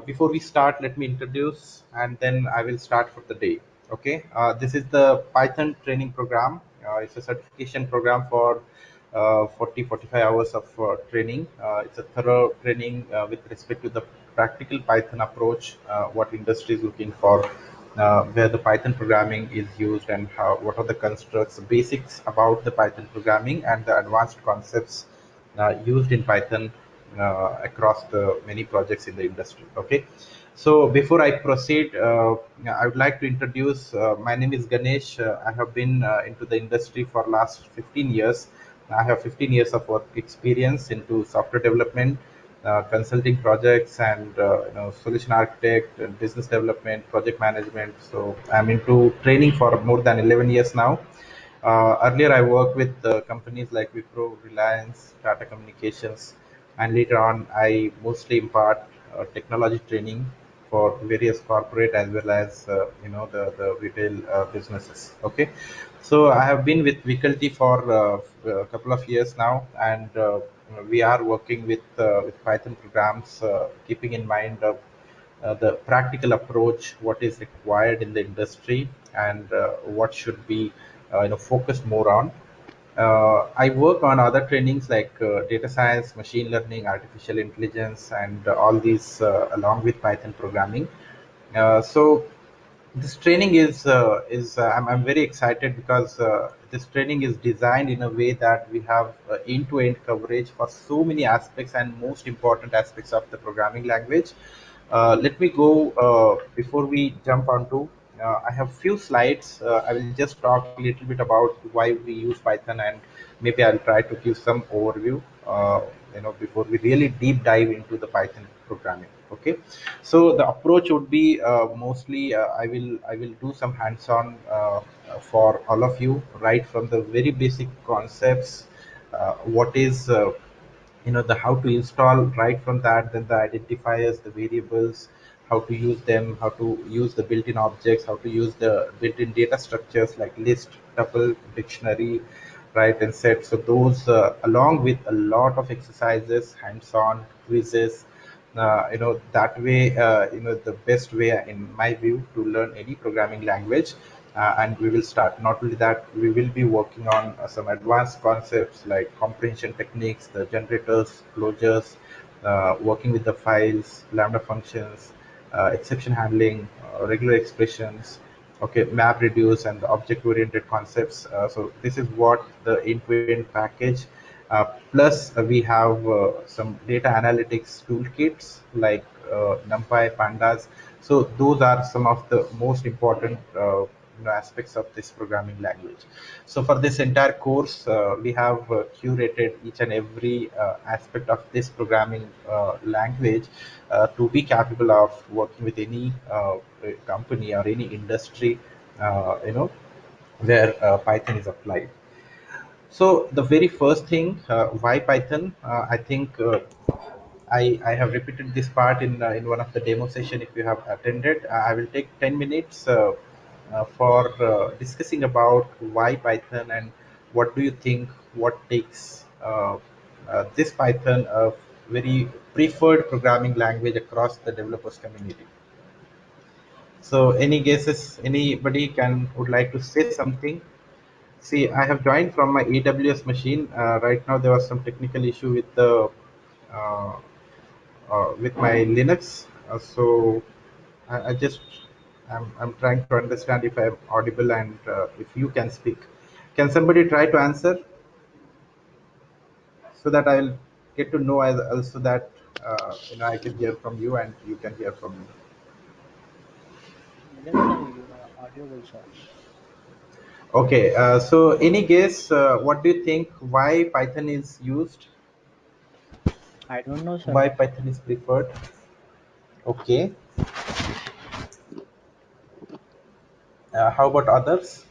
Before we start, let me introduce and then I will start for the day. Okay, this is the Python training program. It's a certification program for 45 hours of training. It's a thorough training with respect to the practical Python approach, what industry is looking for, where the Python programming is used, and what are the constructs, basics about the Python programming, and the advanced concepts used in Python across the many projects in the industry. Okay, so before I proceed, I would like to introduce. My name is Ganesh. I have been into the industry for last 15 years. I have 15 years of work experience into software development, consulting projects, and solution architect, business development, project management. So I'm into training for more than 11 years now. Earlier, I worked with companies like Wipro, Reliance, Tata Communications, and later on, I mostly impart technology training for various corporate as well as the retail businesses. Okay, so I have been with Wiculty for a couple of years now, and we are working with Python programs, keeping in mind the practical approach, what is required in the industry, and what should be focused more on. I work on other trainings like data science, machine learning, artificial intelligence, and all these along with Python programming. So this training I'm very excited because this training is designed in a way that we have end-to-end coverage for so many aspects and most important aspects of the programming language. Let me go before we jump onto. I have few slides. I will just talk a little bit about why we use Python, and maybe I'll try to give some overview. Before we really deep dive into the Python programming. Okay, so the approach would be mostly I will do some hands-on for all of you, right from the very basic concepts. What is the how to install, right from that, then the identifiers, the variables, how to use them, how to use the built-in objects, how to use the built-in data structures like list, tuple, dictionary, right, and set. So those along with a lot of exercises, hands-on quizzes, that way, the best way in my view to learn any programming language. And we will start. Not only that, we will be working on some advanced concepts like comprehension techniques, the generators, closures, working with the files, lambda functions, exception handling, regular expressions, okay, map reduce, and the object oriented concepts. So this is what the end-to-end package. Plus, we have some data analytics toolkits like NumPy, Pandas. So those are some of the most important aspects of this programming language. So for this entire course, we have curated each and every aspect of this programming language to be capable of working with any company or any industry, where Python is applied. So the very first thing, why Python? I think I have repeated this part in one of the demo session. If you have attended, I will take 10 minutes for discussing about why Python and what do you think, what takes this Python a very preferred programming language across the developers community. So any guesses? Anybody can would like to say something? See, I have joined from my AWS machine. Right now, there was some technical issue uh, with my Linux. So I just I'm trying to understand if I'm audible and if you can speak. Can somebody try to answer so that I'll get to know as also that I can hear from you and you can hear from me. Yes, sir, you are audible, sir. Okay. So any guess? What do you think? Why Python is used? I don't know, sir. Why Python is preferred? Okay. How about others?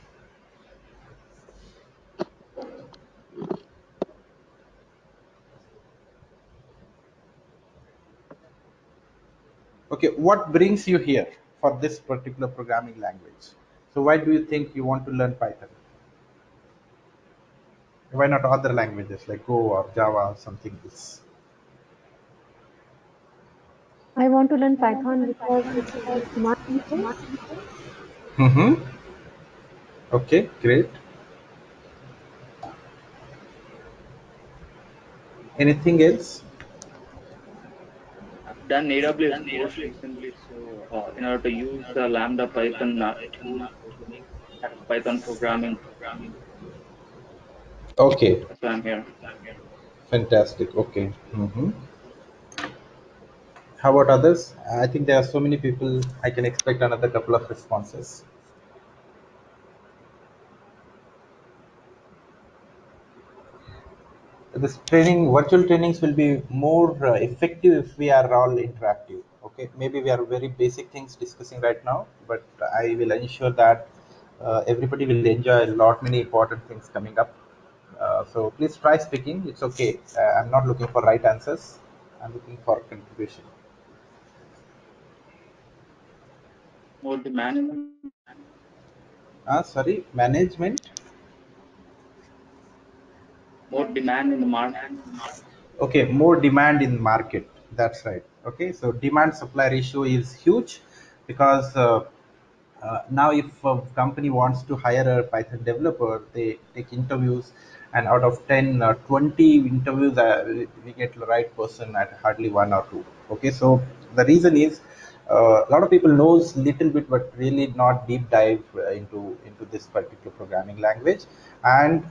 Okay, what brings you here for this particular programming language? So why do you think you want to learn Python? Why not other languages like Go or Java or something else? I want to learn Python because it's a very smart language. Mm-hmm. Okay, great. Anything else? I've done AWS course recently, so in order to use Lambda Python tools to make static Python programming, Okay, that's why I'm here. fantastic. Okay. Mm-hmm. How about others? I think there are so many people. I can expect another couple of responses. This training, virtual trainings will be more effective if we are all interactive. Okay, maybe we are very basic things discussing right now, but I will ensure that everybody will enjoy a lot many important things coming up. So please try speaking. It's okay. I'm not looking for right answers. I'm looking for contribution. More demand in the Sorry, management. more demand in the market. Okay, more demand in market. That's right. Okay, so demand supply ratio is huge because now if a company wants to hire a Python developer, they take interviews, and out of 10, 20 interviews, we get the right person at hardly one or two. Okay, so the reason is a lot of people knows little bit, but really not deep dive into this particular programming language. And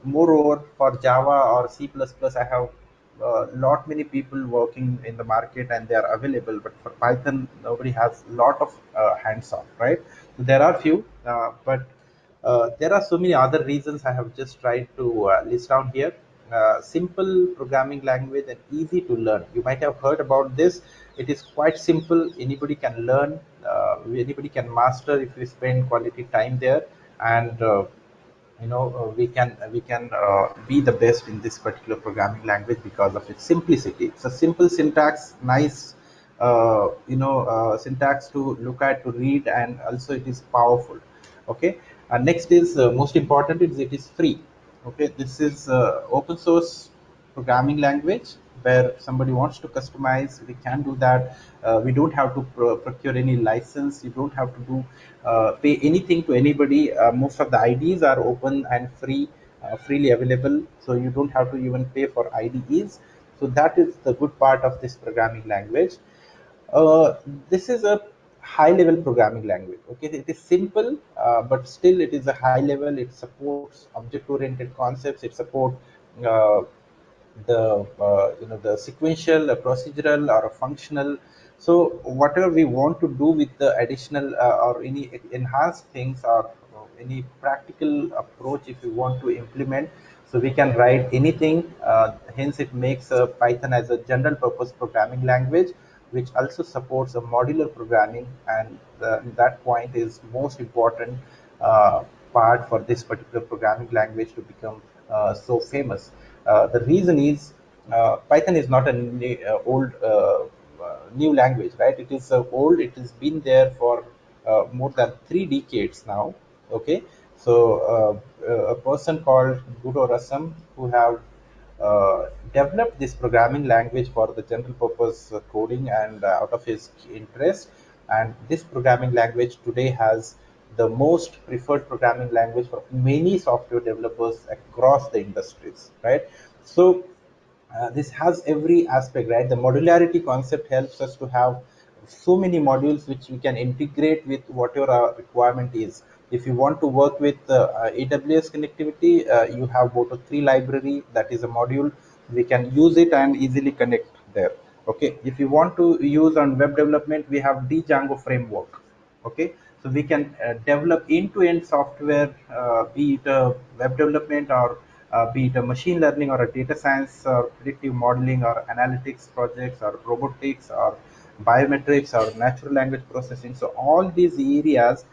moreover, for Java or C++, I have lot many people working in the market and they are available, but for Python nobody has lot of hands on, right? So there are few, but there are so many other reasons I have just tried to list down here. Simple programming language and easy to learn. You might have heard about this. It is quite simple. Anybody can learn. Anybody can master if we spend quality time there. And we can be the best in this particular programming language because of its simplicity. It's a simple syntax, nice syntax to look at, to read, and also it is powerful. Okay. Next is most important is it is free. Okay, this is open source programming language where somebody wants to customize, we can do that. We don't have to procure any license. You don't have to do pay anything to anybody. Most of the IDs are open and free, freely available, so you don't have to even pay for IDEs. So that is the good part of this programming language. uh, this is a high level programming language. Okay, it is simple, but still it is a high level. It supports object oriented concepts. It supports uh, the sequential, a procedural, or a functional. So whatever we want to do with the additional or any enhanced things, or any practical approach if we want to implement, so we can write anything. Hence it makes Python as a general purpose programming language, which also supports a modular programming, and that point is most important uh, part for this particular programming language to become so famous. The reason is Python is not a old new language, right? It is old. It has been there for more than 3 decades now. Okay, so a person called Guru Rasam, who have developed this programming language for the general purpose coding, and out of his interest, and this programming language today has the most preferred programming language for many software developers across the industries, right? So this has every aspect, right? The modularity concept helps us to have so many modules which we can integrate with whatever our requirement is. If you want to work with AWS connectivity, you have both a 3 library, that is a module. We can use it and easily connect there. Okay, if you want to use on web development, we have Django framework. Okay, so we can develop end-to-end software, be it a web development, or be it a machine learning or a data science or predictive modeling or analytics projects or robotics or biometrics or natural language processing. So all these areas,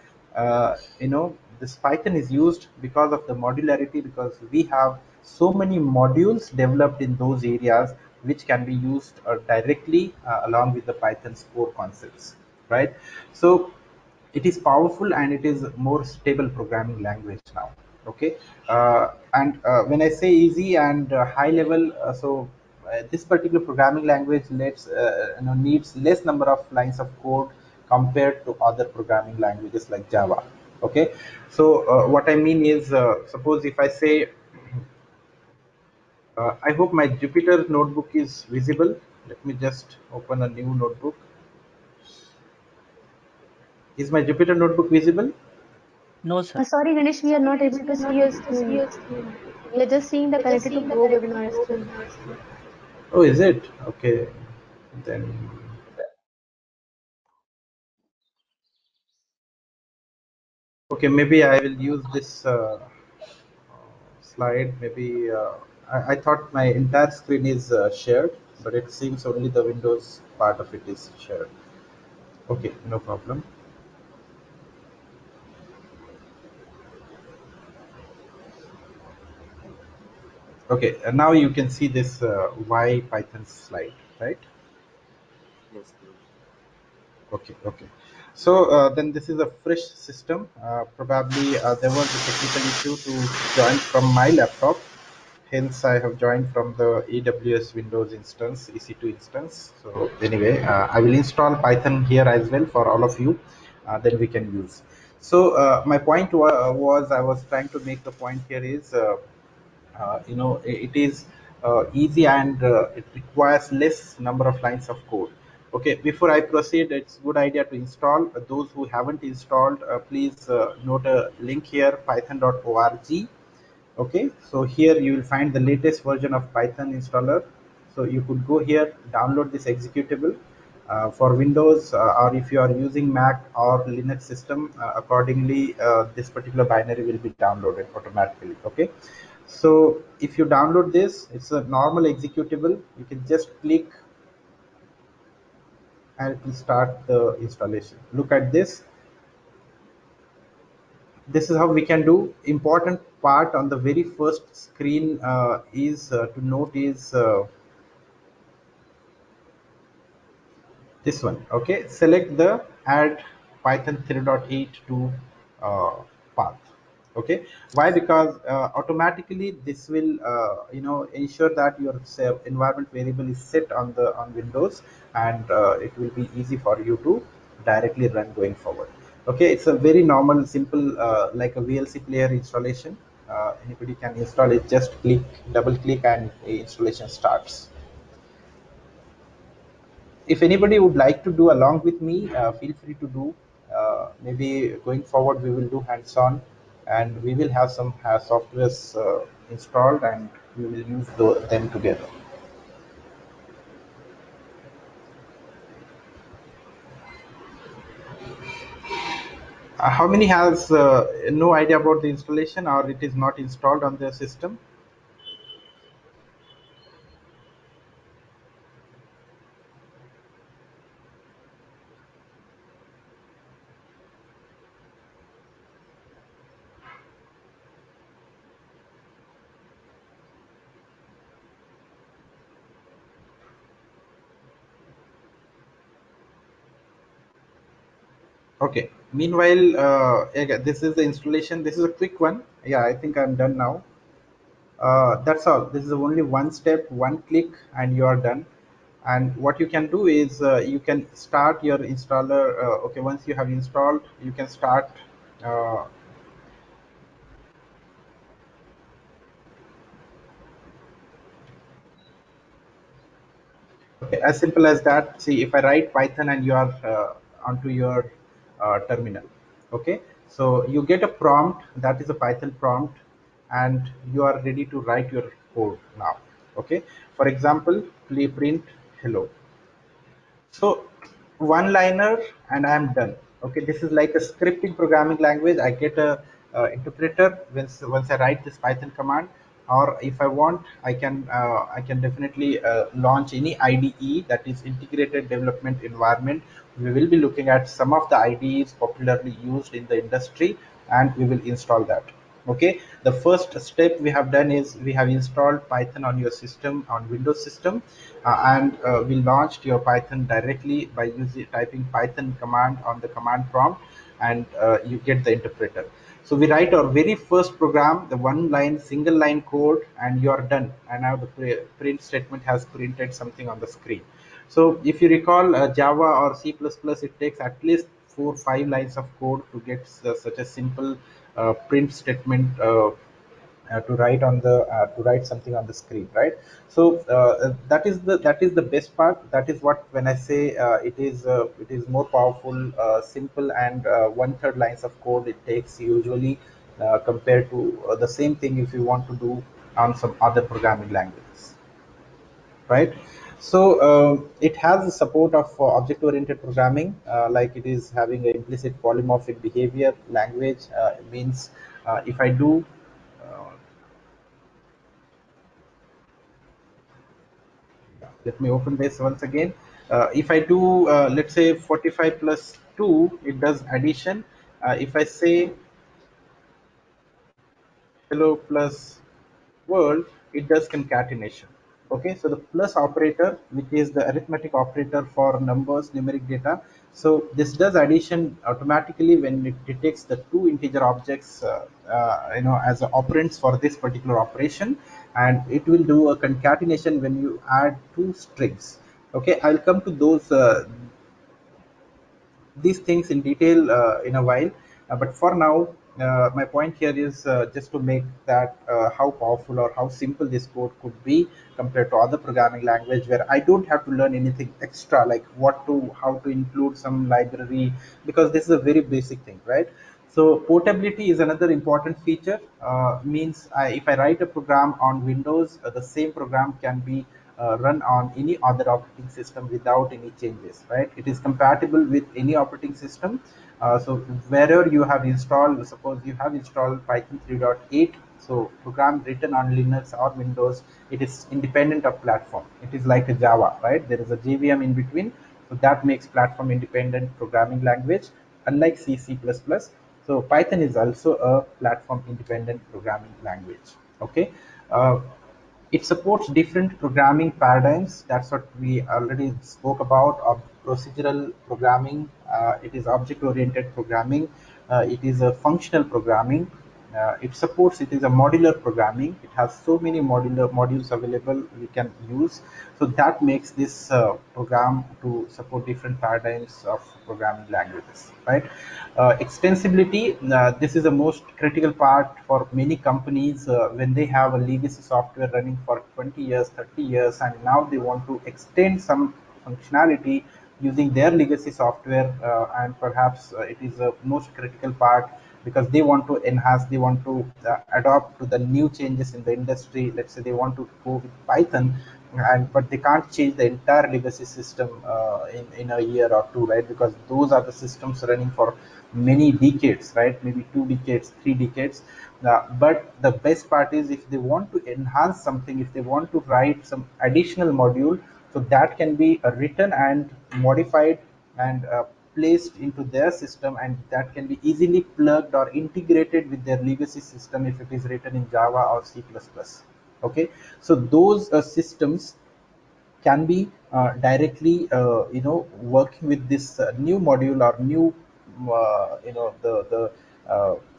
this Python is used because of the modularity, because we have so many modules developed in those areas which can be used directly along with the Python's core concepts, right? So it is powerful and it is more stable programming language now. Okay. And when I say easy and high level, so this particular programming language needs less number of lines of code compared to other programming languages like Java. Okay, so what I mean is, suppose if I say, I hope my Jupyter notebook is visible. Let me just open a new notebook. Is my Jupyter notebook visible? No, sir. Sorry, Ganesh, we are not able to see your screen. We are just seeing the connected to Go webinar screen. Oh, is it? Okay, then. Okay, maybe I will use this slide. Maybe I thought my entire screen is shared, but it seems only the Windows part of it is shared. Okay, no problem. Okay, and now you can see this why Python slide, right? Okay, okay. So then this is a fresh system. Probably there was a technical issue to join from my laptop. Hence, I have joined from the AWS Windows instance, EC2 instance. So anyway, I will install Python here as well for all of you. Then we can use. So my point was, I was trying to make the point here is, it is easy, and it requires less number of lines of code. Okay, before I proceed, it's good idea to install. Those who haven't installed, please note a link here, python.org. Okay, so here you will find the latest version of Python installer. So you could go here, download this executable for Windows, or if you are using Mac or Linux system, accordingly this particular binary will be downloaded automatically. Okay, so if you download this, it's a normal executable. You can just click and it will start the installation. Look at this. This is how we can do. Important part on the very first screen is to note is this one. Okay, select the add python 3.8 to path. Okay, why? Because automatically this will ensure that your environment variable is set on the on Windows, and it will be easy for you to directly run going forward. Okay, it's a very normal simple like a VLC player installation. Anybody can install it. Just click, double click, and installation starts. If anybody would like to do along with me, feel free to do. Maybe going forward we will do hands-on, and we will have some softwares installed, and we will use them together. How many has no idea about the installation, or it is not installed on their system? Okay, meanwhile, again, this is the installation. This is a quick one. Yeah, I think I'm done now. That's all. This is only one step, one click, and you are done. And what you can do is, you can start your installer. Okay, once you have installed, you can start. uh, okay, as simple as that. See, if I write Python and you are onto your terminal. Okay, so you get a prompt, that is a Python prompt, and you are ready to write your code now. Okay, for example, print hello. So one liner and I'm done. Okay, this is like a scripting programming language. I get a interpreter once I write this Python command, or if I want, I can definitely launch any IDE, that is integrated development environment. We will be looking at some of the IDEs popularly used in the industry, and we will install that. Okay, the first step we have done is we have installed Python on your system, on Windows system, and we launched your Python directly by using typing Python command on the command prompt, and you get the interpreter. So we write our very first program, the one line, single line code, and you are done. And now the print statement has printed something on the screen. So if you recall, Java or C++, it takes at least 4 or 5 lines of code to get such a simple print statement to write on the to write something on the screen, right? So that is the best part. That is what, when I say it is more powerful, simple, and one-third lines of code it takes usually, compared to the same thing if you want to do on some other programming languages, right? So it has the support of object-oriented programming, like it is having an implicit polymorphic behavior language. It means if I do uh, let me open this once again. If I do, let's say 45 plus 2, it does addition. If I say hello plus world, it does concatenation. Okay, so the plus operator, which is the arithmetic operator for numbers, numeric data. So this does addition automatically when it detects the two integer objects, as operands for this particular operation, and it will do a concatenation when you add two strings. Okay, I'll come to these things in detail in a while. But for now, my point here is just to make that how powerful or how simple this code could be compared to other programming language, where I don't have to learn anything extra, like how to include some library, because this is a very basic thing, right? So portability is another important feature. Means if I write a program on Windows, the same program can be run on any other operating system without any changes, right? It is compatible with any operating system. So wherever you have installed, suppose you have installed Python 3.8, so program written on Linux or Windows, it is independent of platform. It is like a Java, right? There is a JVM in between, so that makes platform independent programming language, unlike C, C++. So Python is also a platform independent programming language. Okay. Uh, it supports different programming paradigms. That's what we already spoke about. Of procedural programming, it is object-oriented programming, it is a functional programming. It is a modular programming. It has so many modular modules available we can use. So that makes this program to support different paradigms of programming languages, right? Extensibility, this is the most critical part for many companies when they have a legacy software running for 20 years, 30 years, and now they want to extend some functionality using their legacy software, and perhaps it is the most critical part because they want to enhance, they want to adopt to the new changes in the industry. Let's say they want to go with Python, and but they can't change the entire legacy system in a year or two, right? Because those are the systems running for many decades, right? Maybe 2 decades, 3 decades. But the best part is if they want to enhance something, if they want to write some additional module, so that can be written and modified and placed into their system, and that can be easily plugged or integrated with their legacy system if it is written in Java or C++. Okay, so those systems can be directly working with this new module or new the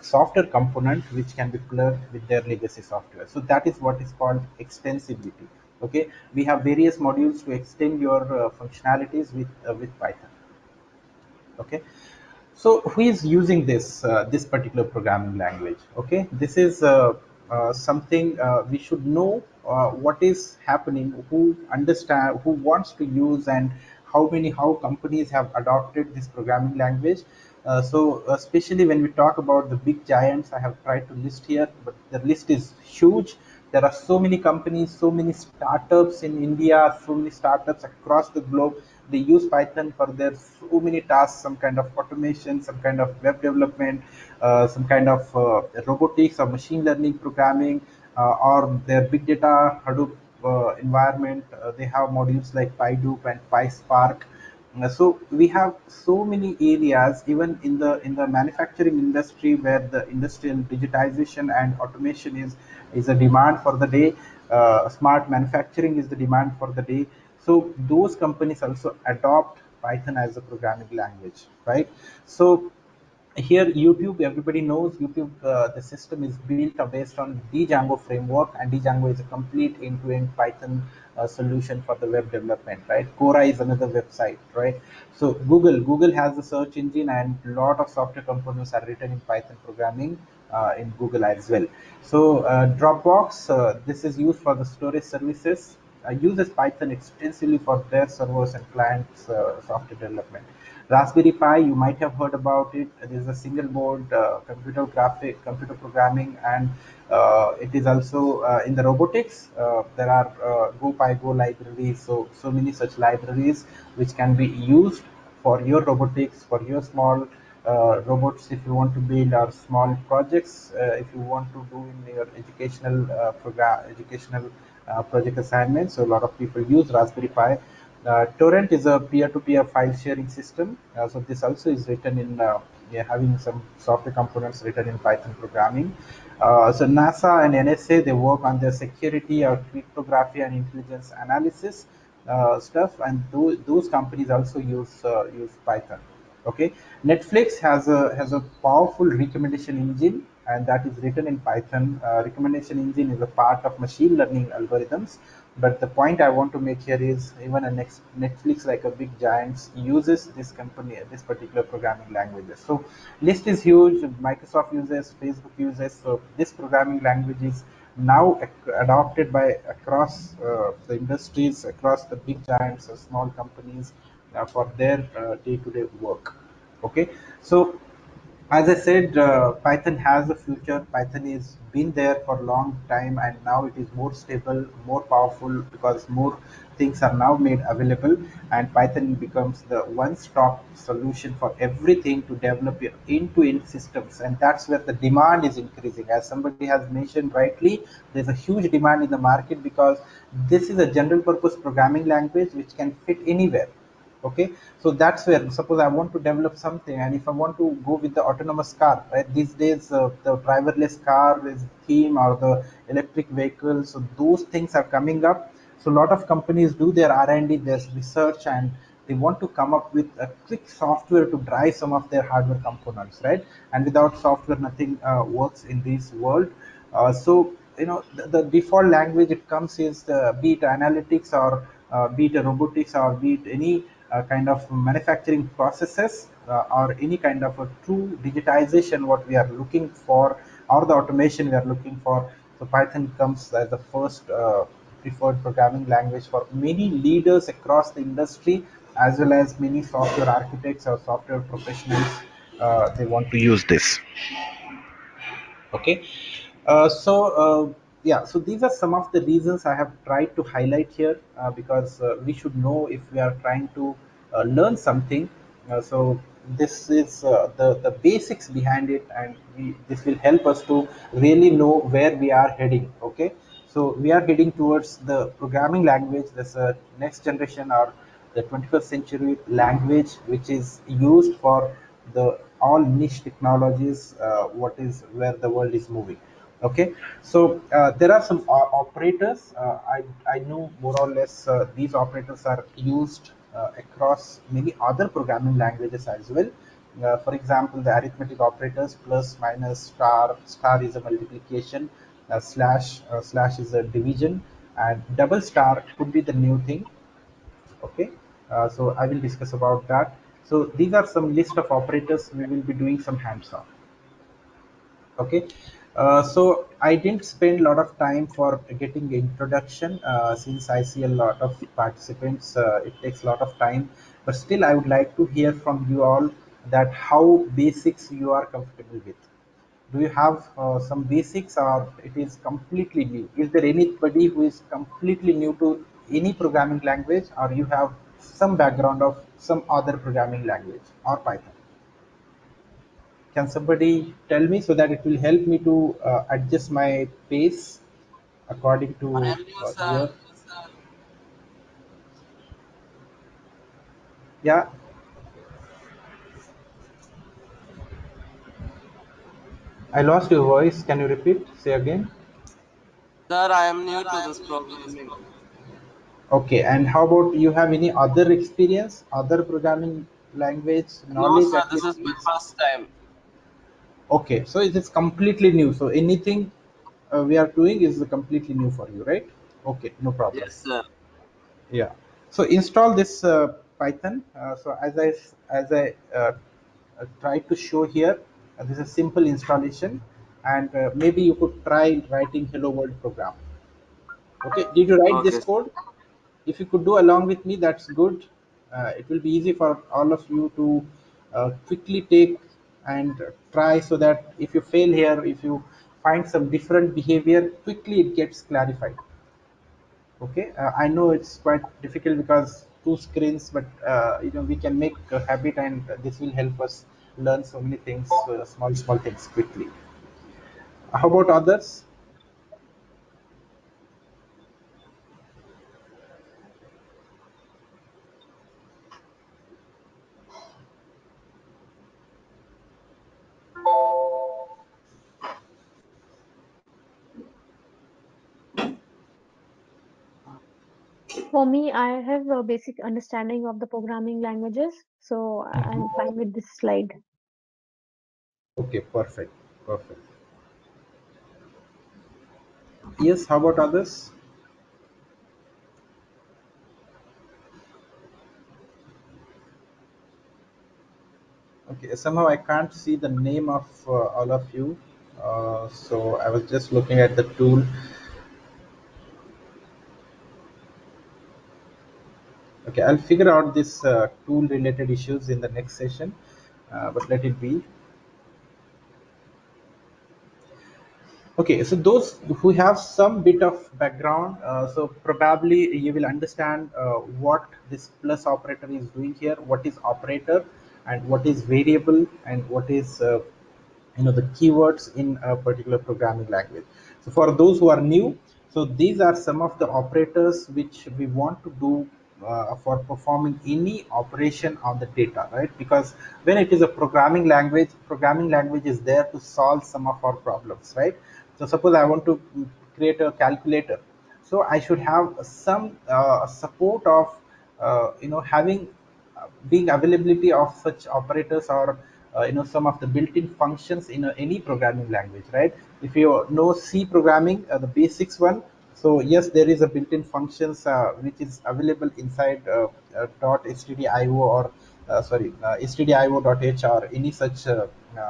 software component which can be plugged with their legacy software. So that is what is called extensibility. Okay, we have various modules to extend your functionalities with Python. Okay, so who is using this particular programming language? Okay, this is something we should know what is happening, who understand, who wants to use, and how companies have adopted this programming language. So especially when we talk about the big giants, I have tried to list here, but the list is huge. There are so many companies, so many startups in India, so many startups across the globe. They use Python for their so many tasks, some kind of automation, some kind of web development, some kind of robotics or machine learning programming, or their big data Hadoop environment. They have modules like PyDoop and PySpark. So we have so many areas, even in the manufacturing industry, where the industrial digitization and automation is a demand for the day. Smart manufacturing is the demand for the day. So those companies also adopt Python as a programming language, right? So Here YouTube, everybody knows YouTube, the system is built based on Django framework, and Django is a complete end-to-end Python solution for the web development, right? Quora is another website, right? So Google has a search engine, and a lot of software components are written in Python programming in Google as well. So Dropbox, this is used for the storage services, uses Python extensively for their servers and clients software development. Raspberry Pi, you might have heard about it. It is a single board computer programming, and it is also in the robotics. There are Go libraries, so many such libraries which can be used for your robotics, for your small robots if you want to build, or small projects if you want to do in your educational project assignments. So a lot of people use Raspberry Pi. Torrent is a peer-to-peer file sharing system. So this also is written in yeah, having some software components written in Python programming. So NASA and NSA, they work on their security or cryptography and intelligence analysis stuff, and those companies also use Python. Okay, Netflix has a powerful recommendation engine, and that is written in Python. Recommendation engine is a part of machine learning algorithms, but the point I want to make here is even a next Netflix, like a big giants, uses this particular programming languages. So list is huge. Microsoft uses, Facebook uses. So this programming language is now adopted by across the industries, across the big giants or small companies for their day-to-day work. Okay, so as I said, Python has a future. Python is been there for a long time, and now it is more stable, more powerful, because more things are now made available, and Python becomes the one-stop solution for everything to develop your end-to-end systems, and that's where the demand is increasing. As somebody has mentioned rightly, there's a huge demand in the market because this is a general-purpose programming language which can fit anywhere. Okay, so that's where, suppose I want to develop something, and if I want to go with the autonomous car, right, these days the driverless car is theme, or the electric vehicles, so those things are coming up. So a lot of companies do their R&D, there's research, and they want to come up with a quick software to drive some of their hardware components, right? And without software, nothing works in this world. So the default language it comes is be it analytics, or be it robotics, or be it any kind of manufacturing processes, or any kind of a true digitization what we are looking for, or the automation we are looking for. So Python comes as the first preferred programming language for many leaders across the industry, as well as many software architects or software professionals. They want to use this. Okay, yeah, so these are some of the reasons I have tried to highlight here, because we should know if we are trying to learn something. So this is the basics behind it, and this will help us to really know where we are heading. Okay, so we are heading towards the programming language, this next generation, or the 21st century language, which is used for the all niche technologies, what is where the world is moving. Okay, so there are some operators. I know more or less these operators are used across many other programming languages as well. For example, the arithmetic operators, plus, minus, star is a multiplication, slash is a division, and double star could be the new thing. Okay, so I will discuss about that. So these are some list of operators we will be doing some hands-on. Okay, so I didn't spend a lot of time for getting introduction, since I see a lot of participants, it takes a lot of time, but still I would like to hear from you all that how basics you are comfortable with. Do you have some basics, or it is completely new? Is there anybody who is completely new to any programming language, or you have some background of some other programming language or Python? Can somebody tell me, so that it will help me to adjust my pace according I to am new, sir. your. Yeah, I lost your voice. Can you repeat? Say again. Sir, I am new to this programming. Okay, and how about you have any other experience, other programming language No, knowledge sir, at this least? is my first time. Okay, so it is completely new. So anything we are doing is completely new for you, right? Okay, no problem. Yes, sir. Yeah. So install this Python. So as I tried to show here, this is a simple installation, and maybe you could try writing Hello World program. Okay. Did you write this Okay, sir. code? If you could do along with me, that's good. It will be easy for all of you to quickly take and try, so that if you fail here, if you find some different behavior, quickly it gets clarified. Okay, I know it's quite difficult because two screens, but we can make a habit, and this will help us learn so many things, small things quickly. How about others? For me, I have a basic understanding of the programming languages, so I'm Mhm. fine with this slide. Okay, perfect, perfect. Yes, how about others? Okay, somehow I can't see the name of all of you. So I was just looking at the tool. Okay, I'll figure out this tool related issues in the next session, but let it be. Okay, so those who have some bit of background, so probably you will understand what this plus operator is doing here, what is operator, and what is variable, and what is the keywords in a particular programming language. So for those who are new, so these are some of the operators which we want to do for performing any operation on the data, right? Because when it is a programming language is there to solve some of our problems, right? So suppose I want to create a calculator, so I should have some support of having being availability of such operators, or some of the built-in functions in any programming language, right? If you know C programming, the basics one, so yes, there is a built-in functions which is available inside .stdio or stdio.h or any such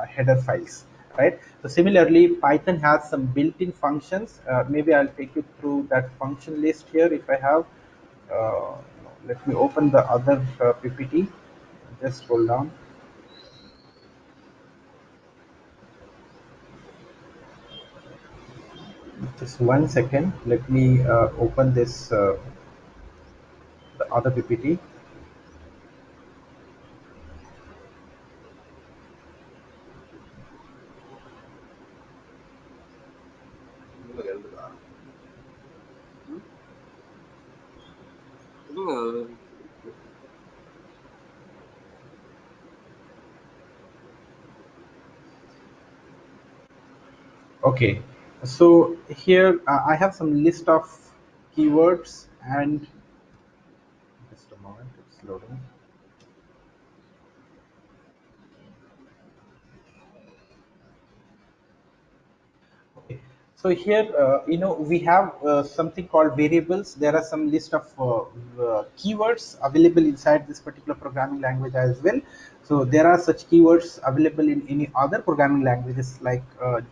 header files, right? So similarly, Python has some built-in functions. Maybe I'll take you through that function list here if I have. Let me open the other PPT. Just hold on. Just 1 second. Let me open this the other PPT. Hmm. Okay. So here I have some list of keywords, and just a moment, it's loading. Okay. So here, we have something called variables. There are some list of keywords available inside this particular programming language as well. So there are such keywords available in any other programming languages like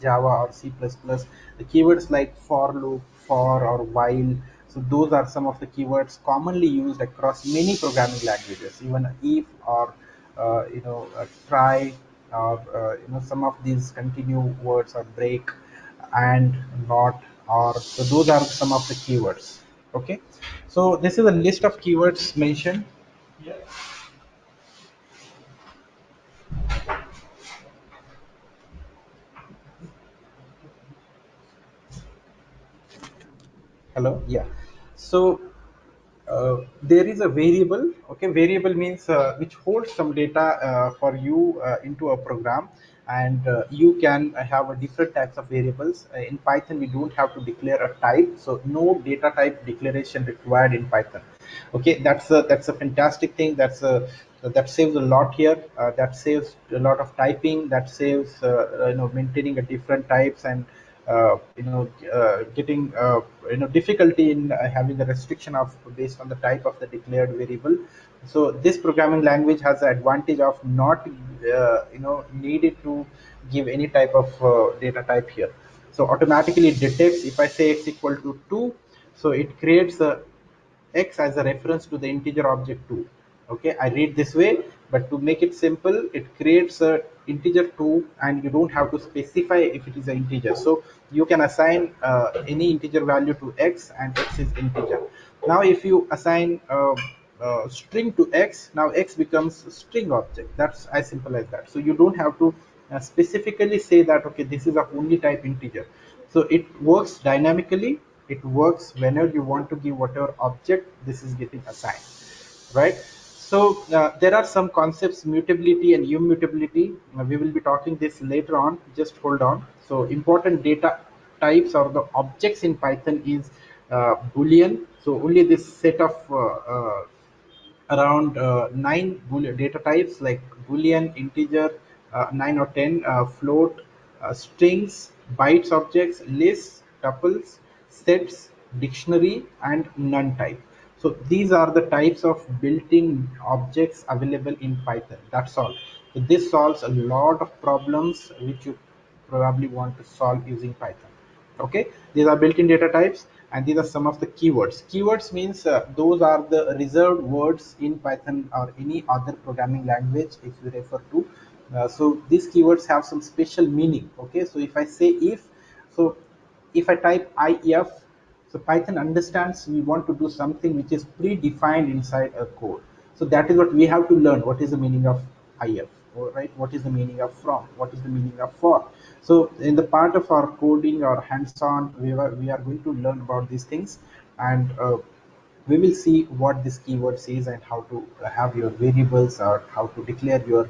Java or C++. The keywords like for loop, for, or while. So those are some of the keywords commonly used across many programming languages. Even if, or try, or some of these continue words, or break, and, not, or. So those are some of the keywords. Okay, so this is a list of keywords mentioned. Hello, yeah. So there is a variable. Okay, variable means which holds some data for you into a program, and you can have a different types of variables. In Python we don't have to declare a type, so no data type declaration required in Python. Okay, that's a fantastic thing. That's a that saves a lot here. That saves a lot of typing. That saves maintaining a different types, and getting difficulty in having a restriction of based on the type of the declared variable. So this programming language has the advantage of not needed to give any type of data type here. So automatically it detects if I say x equal to 2, so it creates a x as a reference to the integer object 2. Okay, I read this way, but to make it simple, it creates a integer 2, and you don't have to specify if it is an integer. So you can assign any integer value to x, and x is integer. Now if you assign string to x, now x becomes a string object. That's as simple as that. So you don't have to specifically say that okay, this is of only type integer. So it works dynamically. It works whenever you want to give whatever object this is getting assigned, right? So there are some concepts, mutability and immutability. We will be talking this later on. Just hold on. So important data types or the objects in Python is Boolean. So only this set of around 9 data types like boolean, integer, 9 or 10, float, strings, bytes objects, lists, tuples, sets, dictionary, and none type. So these are the types of built-in objects available in Python. That's all. So this solves a lot of problems which you probably want to solve using Python. Okay, these are built-in data types, and these are some of the keywords. Keywords means those are the reserved words in Python or any other programming language if you refer to. So these keywords have some special meaning. Okay, so if I say if, so if I type if, so Python understands we want to do something which is predefined inside a code. So that is what we have to learn. What is the meaning of if? Right? What is the meaning of from? What is the meaning of for? So in the part of our coding or hands-on, we are going to learn about these things, and we will see what this keyword says and how to have your variables or how to declare your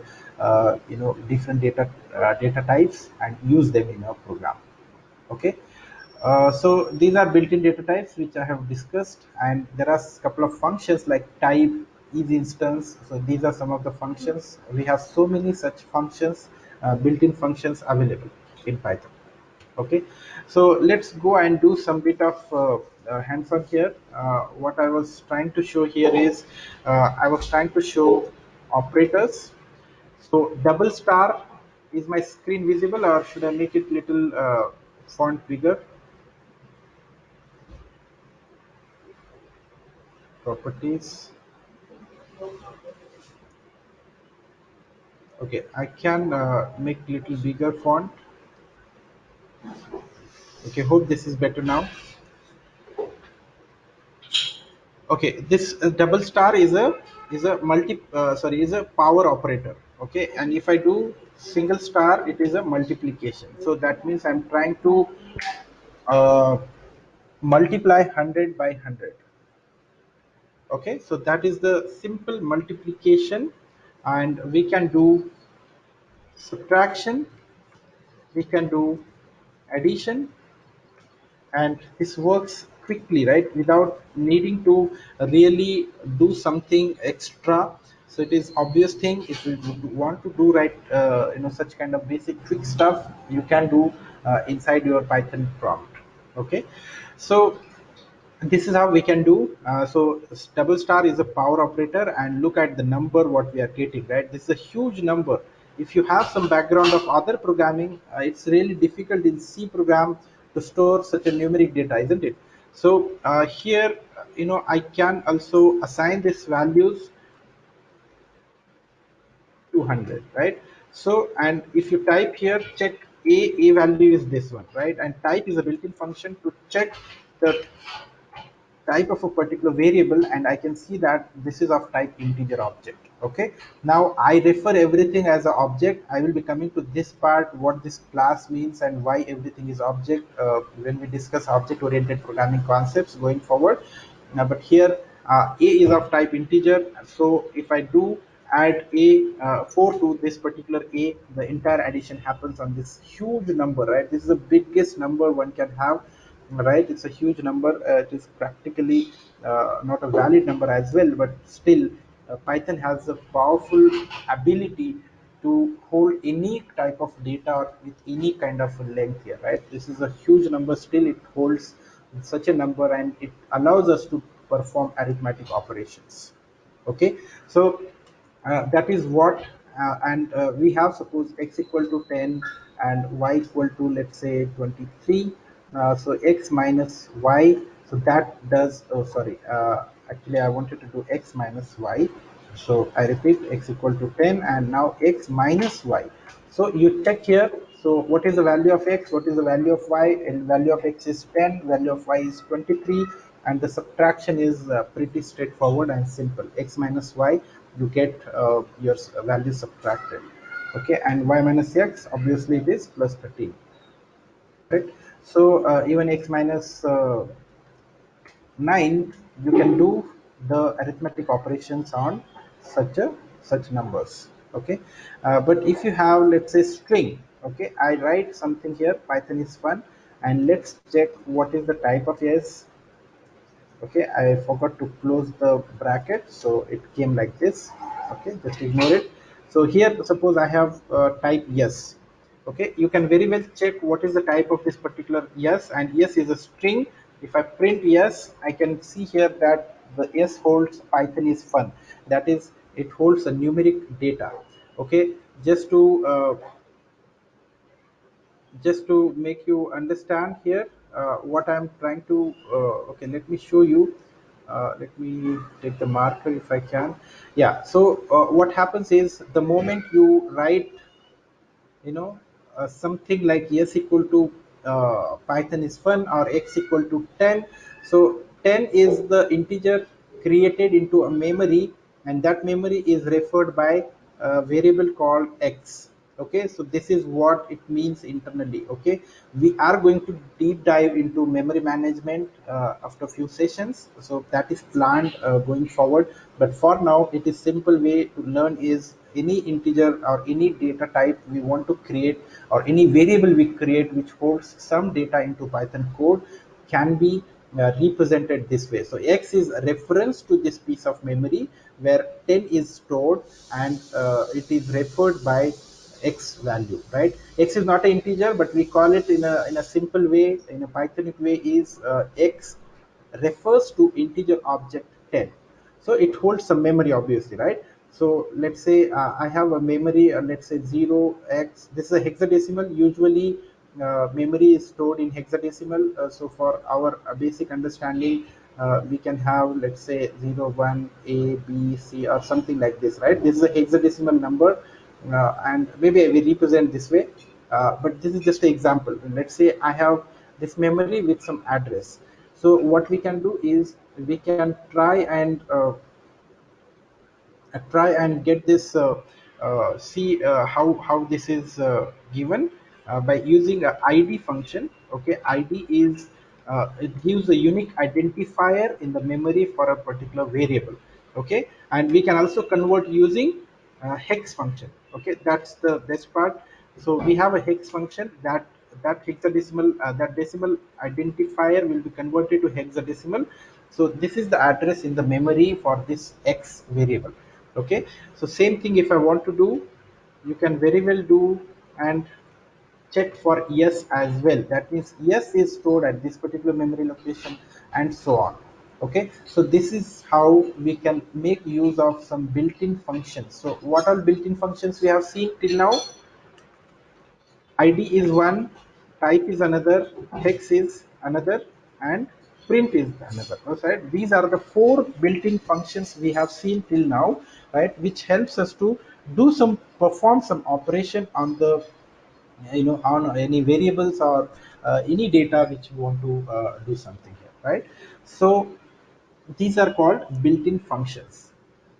different data types and use them in a program. Okay, so these are built-in data types which I have discussed, and there are a couple of functions like type, is instance. So these are some of the functions. We have so many such functions, built-in functions available in Python. Okay, so let's go and do some bit of hands-on here. What I was trying to show here is I was trying to show operators. So double star, is my screen visible, or should I make it little font bigger? Properties. Okay, I can make little bigger font. Okay, hope this is better now. Okay, this double star is a is a power operator. Okay, and if I do single star, it is a multiplication. So that means I'm trying to uh, multiply 100 by 100. Okay, so that is the simple multiplication, and we can do subtraction, we can do addition, and this works quickly, right, without needing to really do something extra. So it is obvious thing. If you want to do right such kind of basic quick stuff, you can do inside your Python prompt. Okay, so this is how we can do. So double star is a power operator, and look at the number what we are getting, right? This is a huge number. If you have some background of other programming, it's really difficult in C program to store such a numeric data, isn't it? So here, I can also assign these values 200, right? So, and if you type here, check a value is this one, right? And type is a built-in function to check the type of a particular variable, and I can see that this is of type integer object. Okay, now I refer everything as an object. I will be coming to this part, what this class means and why everything is object when we discuss object oriented programming concepts going forward. But here a is of type integer, so if I do add a 4 to this particular a, the entire addition happens on this huge number, right? This is the biggest number one can have, right? It's a huge number. It is practically not a valid number as well, but still Python has a powerful ability to hold any type of data with any kind of length here, right? This is a huge number, still it holds such a number, and it allows us to perform arithmetic operations. Okay, so that is what, and we have, suppose x equal to 10 and y equal to, let's say, 23. So x minus y, so that does, oh sorry, actually I wanted to do x minus y. So I repeat, x equal to 10 and now x minus y. So you check here, so what is the value of x, what is the value of y? And value of x is 10, value of y is 23, and the subtraction is pretty straightforward and simple. X minus y, you get your value subtracted. Okay, and y minus x, obviously it is plus 13. Right? So even x minus 9, you can do the arithmetic operations on such numbers. Okay, but if you have, let's say, string, okay, I write something here, Python is fun, and let's check what is the type of s. Okay, I forgot to close the bracket, so it came like this. Okay, just ignore it. So here, suppose I have type yes. Okay, you can very well check what is the type of this particular yes, and yes is a string. If I print yes, I can see here that the yes holds Python is fun, that is, it holds a numeric data. Okay, just to make you understand here what I'm trying to, okay, let me show you. Let me take the marker if I can. Yeah, so what happens is, the moment you write, you know, something like yes equal to Python is fun, or x equal to 10. So 10 is the integer created into a memory, and that memory is referred by a variable called x. Okay, so this is what it means internally. Okay, we are going to deep dive into memory management after a few sessions, so that is planned going forward. But for now, it is simple way to learn is, any integer or any data type we want to create, or any variable we create which holds some data into Python code, can be represented this way. So x is a reference to this piece of memory where 10 is stored, and it is referred by x value, right? X is not an integer, but we call it in a simple way, in a Pythonic way, is x refers to integer object 10. So it holds some memory, obviously, right? So let's say I have a memory, let's say 0x, this is a hexadecimal. Usually memory is stored in hexadecimal. So for our basic understanding, we can have, let's say, 0 1 a b c or something like this, right? This is a hexadecimal number, and maybe we represent this way, but this is just an example. Let's say I have this memory with some address. So what we can do is, we can try and get this, see how this is given by using a id function. Okay, id is, it gives a unique identifier in the memory for a particular variable. Okay, and we can also convert using hex function. Okay, that's the best part. So we have a hex function, that hexadecimal, that decimal identifier will be converted to hexadecimal. So this is the address in the memory for this x variable. Okay, so same thing, if I want to do, you can very well do and check for yes as well. That means yes is stored at this particular memory location, and so on. Okay, so this is how we can make use of some built-in functions. So what are built-in functions we have seen till now? id is one, type is another, hex is another, and print is another. Right, these are the four built-in functions we have seen till now, right, which helps us to do some, perform some operation on the, on any variables or any data which you want to do something here, right? So these are called built-in functions,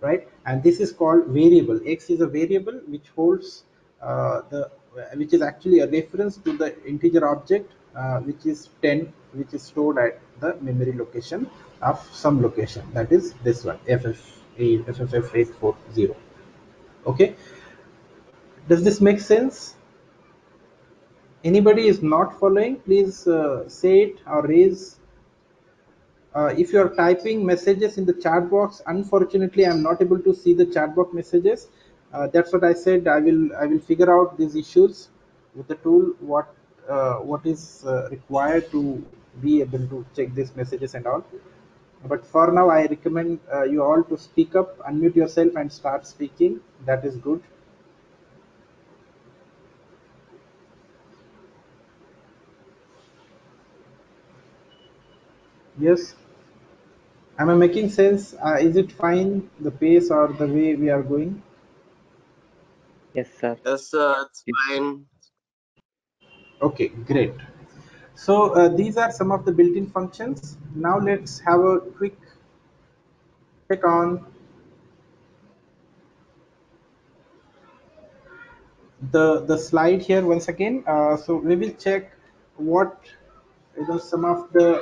right? And this is called variable. X is a variable which holds the which is actually a reference to the integer object, which is 10, which is stored at the memory location of some location, that is this one, FFF840. Okay, does this make sense? Anybody is not following, please say it or raise if you are typing messages in the chat box, unfortunately I'm not able to see the chat box messages. That's what I said. I will figure out these issues with the tool, what is required to be able to check these messages and all. But for now I recommend you all to speak up, unmute yourself and start speaking. That is good. Yes, am I making sense? Is it fine, the pace or the way we are going? Yes, sir. Yes, sir. It's fine. Okay, great. So these are some of the built-in functions. Now let's have a quick check on the slide here once again. So we will check what some of the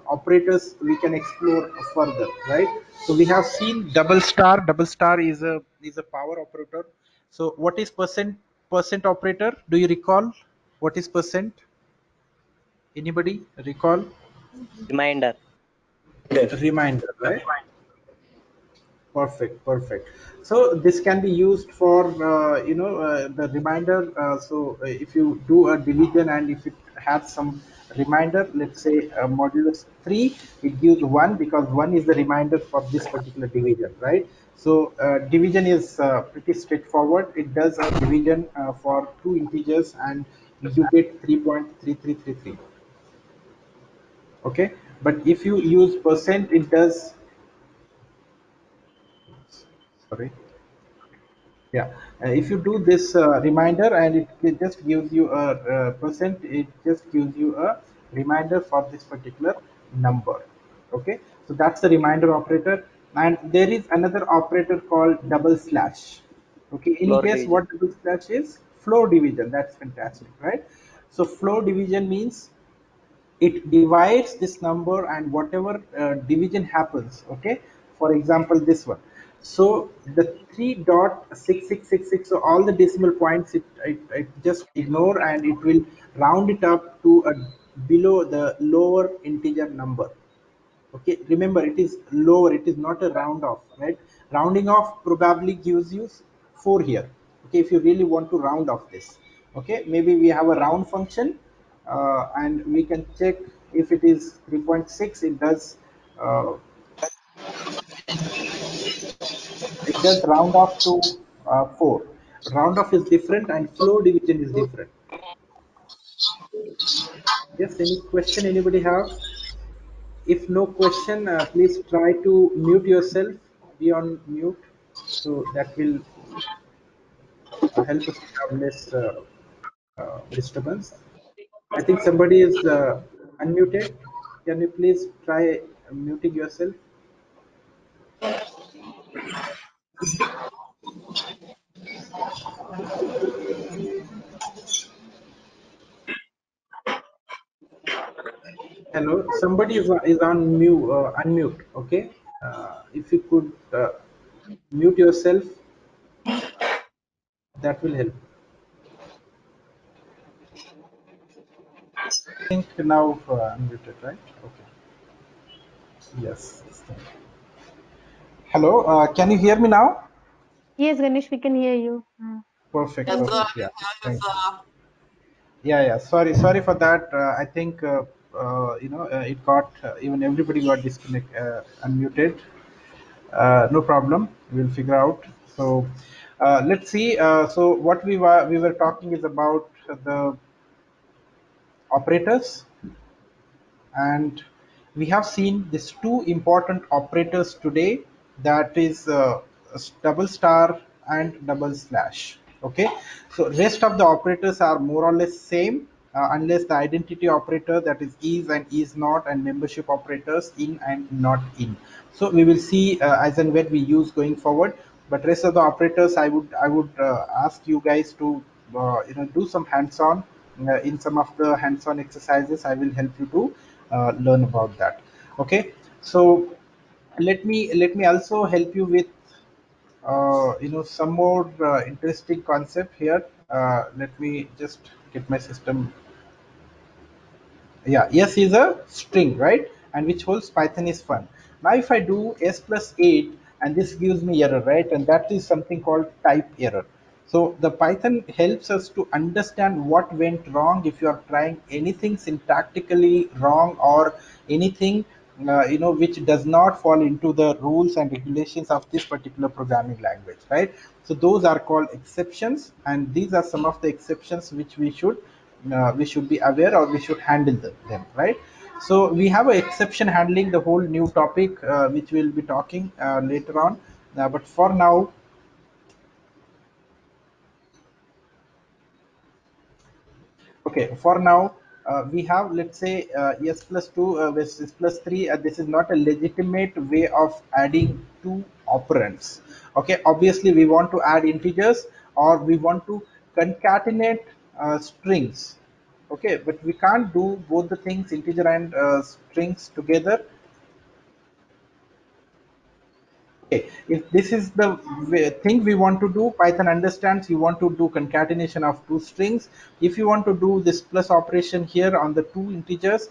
operators we can explore further, right? So we have seen double star. Double star is a power operator. So what is percent operator? Do you recall what is percent? Anybody recall? Reminder. Reminder, right? Perfect, perfect. So this can be used for the reminder. So if you do a division and if it has some reminder, let's say modulus 3, it gives 1 because 1 is the reminder for this particular division, right? So division is pretty straightforward. It does a division for two integers and you get 3.3333. Okay, but if you use percent, it does, sorry. Yeah, if you do this reminder and it just gives you a, percent, it just gives you a reminder for this particular number. Okay, so that's the reminder operator. And there is another operator called double slash. Okay, any Floor guess division. what double slash is? Floor division. That's fantastic, right? So floor division means it divides this number and whatever division happens. Okay, for example this one, so the 3.6666, so all the decimal points it just ignore and it will round it up to a below the lower integer number. Okay, remember it is lower, it is not a round off, right? Rounding off probably gives you 4 here. Okay, if you really want to round off this, okay, maybe we have a round function, and we can check if it is 3.6. Uh, it does round off to 4. Round off is different and floor division is different. Yes, any question anybody have? If no question, please try to mute yourself, be on mute, so that will help us to have less disturbance. I think somebody is unmuted. Can you please try muting yourself? Hello, somebody is on mute. Unmute. Okay. If you could mute yourself, that will help. I think now unmuted, right? Okay. Yes. Hello. Can you hear me now? Yes, Ganesh, we can hear you. Perfect. Yes, Thank sir. you. Perfect. Yeah. Yes, Thank you. sir. Yeah. Sorry for that. I think it got even everybody got disconnect, unmuted. No problem. We'll figure out. So let's see. So what we were talking is about the operators, and we have seen these two important operators today, that is double star and double slash. Okay, so rest of the operators are more or less same, unless the identity operator, that is and is not, and membership operators in and not in. So we will see as and when we use going forward. But rest of the operators, I would ask you guys to do some hands-on. In some of the hands-on exercises, I will help you to learn about that. Okay, so let me also help you with some more interesting concept here. Let me just get my system. Yeah, yes is a string, right? and which holds Python is fun. Now if I do s plus 8 and this gives me error, right, and that is something called type error. So the Python helps us to understand what went wrong if you are trying anything syntactically wrong or anything which does not fall into the rules and regulations of this particular programming language, right? So those are called exceptions, and these are some of the exceptions which we should be aware, or we should handle them, right? So we have an exception handling, the whole new topic which we'll be talking later on, but for now, okay, for now, we have, let's say, s plus 2 with s plus 3. This is not a legitimate way of adding two operands. Okay, obviously, we want to add integers, or we want to concatenate strings. Okay, but we can't do both the things, integer and strings, together. Okay, if this is the thing we want to do, Python understands you want to do concatenation of two strings. If you want to do this plus operation here on the two integers,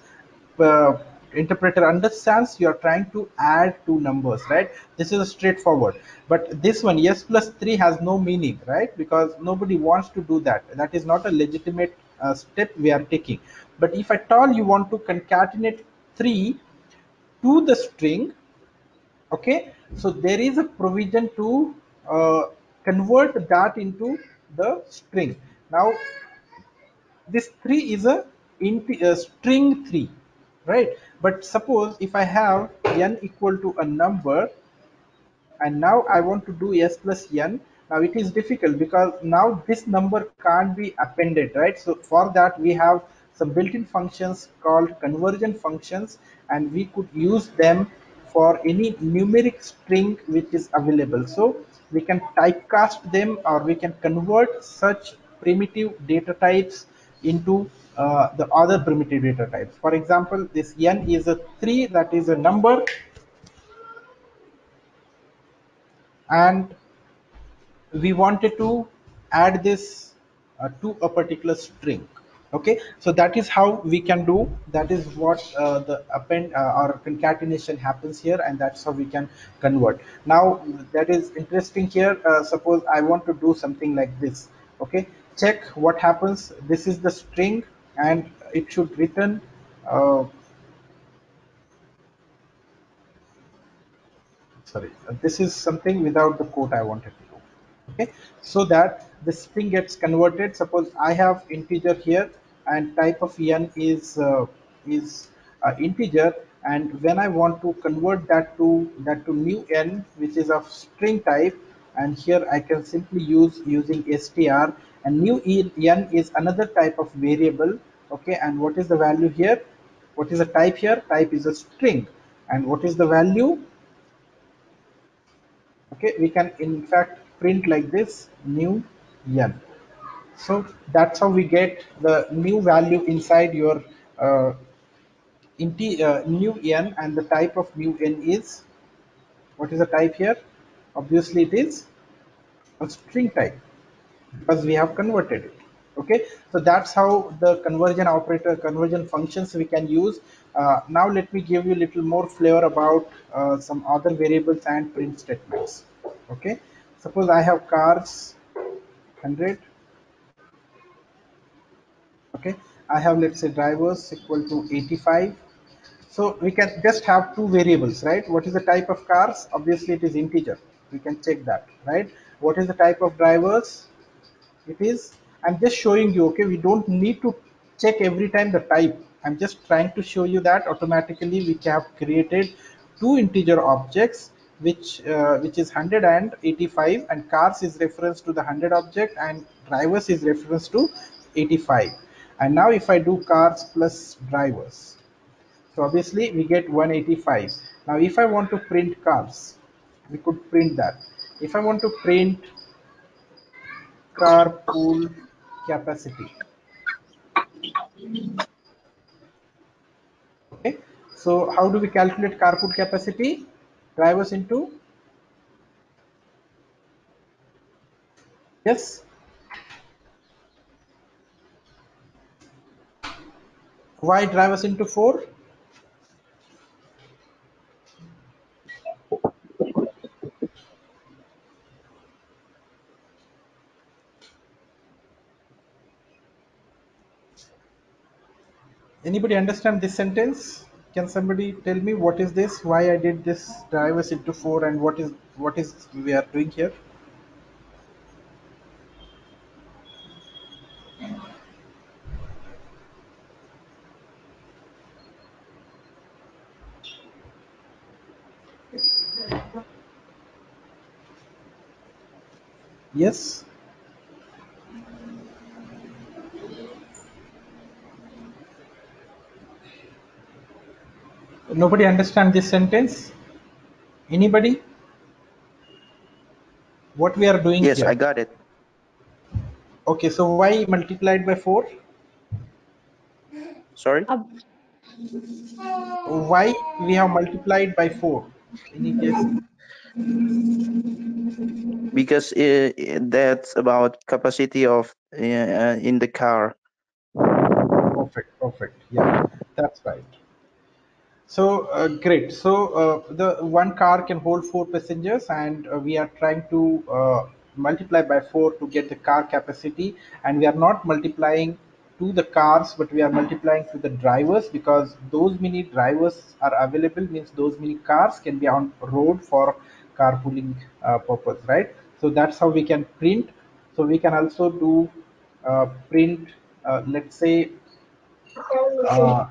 uh, interpreter understands you are trying to add two numbers, right? This is a straightforward. But this one, yes plus 3, has no meaning, right? Because nobody wants to do that. That is not a legitimate step we are taking. But if at all you want to concatenate 3 to the string, okay, so there is a provision to convert that into the string. Now this 3 is a string 3, right? But suppose if I have n equal to a number, and now I want to do s plus n. Now it is difficult because now this number can't be appended, right? So for that we have some built-in functions called conversion functions, and we could use them for any numeric string which is available. So we can typecast them, or we can convert such primitive data types into the other primitive data types. For example, this n is a 3, that is a number, and we wanted to add this to a particular string. Okay, so that is how we can do, that is what the append or concatenation happens here, and that's how we can convert. Now that is interesting here. Suppose I want to do something like this. Okay, check what happens. This is the string, and it should return uh, sorry, this is something without the quote I wanted to do. Okay, so that the string gets converted. Suppose I have integer here, and type of n is integer, and when I want to convert that to new n, which is of string type, and here I can simply use using str, and new n is another type of variable. Okay, and what is the value here? What is the type here? Type is a string, and what is the value? Okay, we can in fact print like this, new n. So that's how we get the new value inside your uh, new n, and the type of new n is, what is the type here? Obviously it is a string type, because we have converted it. Okay, so that's how the conversion operator, conversion functions we can use. Now let me give you a little more flavor about some other variables and print statements. Okay, suppose I have cars 100. Okay, I have, let's say, drivers equal to 85. So we can just have two variables, right? What is the type of cars? Obviously it is integer, we can check that, right? What is the type of drivers? It is, I'm just showing you. Okay, we don't need to check every time the type. I'm just trying to show you that automatically we have created two integer objects, which is 100 and 85, and cars is reference to the 100 object, and drivers is reference to 85. And now if I do cars plus drivers, so obviously we get 185. Now if I want to print cars, we could print that. If I want to print carpool capacity. Okay, so how do we calculate carpool capacity? Drivers into, yes, why drivers into 4? Anybody understand this sentence? Can somebody tell me what is this? Why I did this drivers into 4 and what is we are doing here? Yes? Nobody understand this sentence? Anybody? What we are doing Yes, I here? got it. Okay, so why multiplied by 4? Sorry? Uh, Why we have multiplied by 4? Any guess? Because that's about capacity of in the car. Perfect, perfect. Yeah, that's right. So great. So the one car can hold 4 passengers, and we are trying to multiply by 4 to get the car capacity. And we are not multiplying to the cars, but we are multiplying to the drivers, because those many drivers are available means those many cars can be on road for carpooling purpose, right? So that's how we can print. So we can also do print. Let's say uh,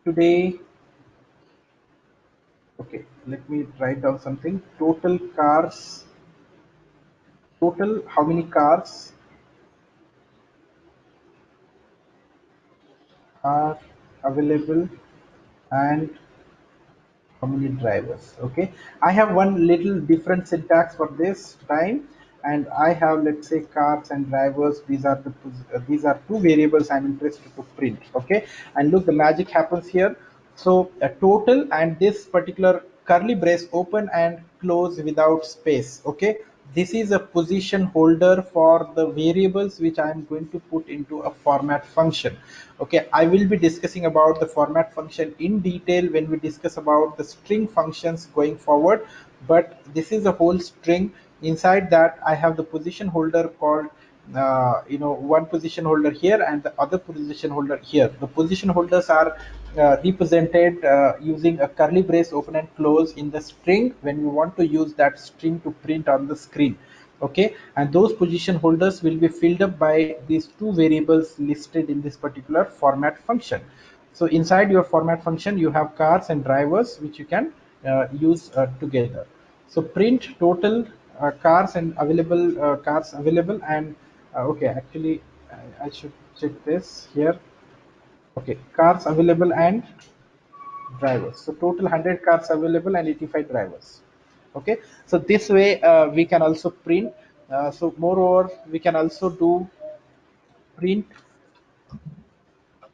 today. Okay, let me write down something. Total cars, total how many cars are available and how many drivers. Okay, I have one little different syntax for this time, and I have, let's say, cars and drivers. These are two variables I'm interested to print. Okay, and look, the magic happens here. So a total and this particular curly brace open and close without space. Okay, this is a position holder for the variables which I am going to put into a format function. Okay, I will be discussing about the format function in detail when we discuss about the string functions going forward, but this is a whole string. Inside that I have the position holder called one position holder here and the other position holder here. The position holders are represented using a curly brace open and close in the string when we want to use that string to print on the screen. Okay, and those position holders will be filled up by these two variables listed in this particular format function. So inside your format function you have cars and drivers which you can use together. So print total cars and available cars available and okay, actually I should check this here. Okay, cars available and drivers. So total 100 cars available and 85 drivers. Okay, so this way we can also print. So moreover, we can also do print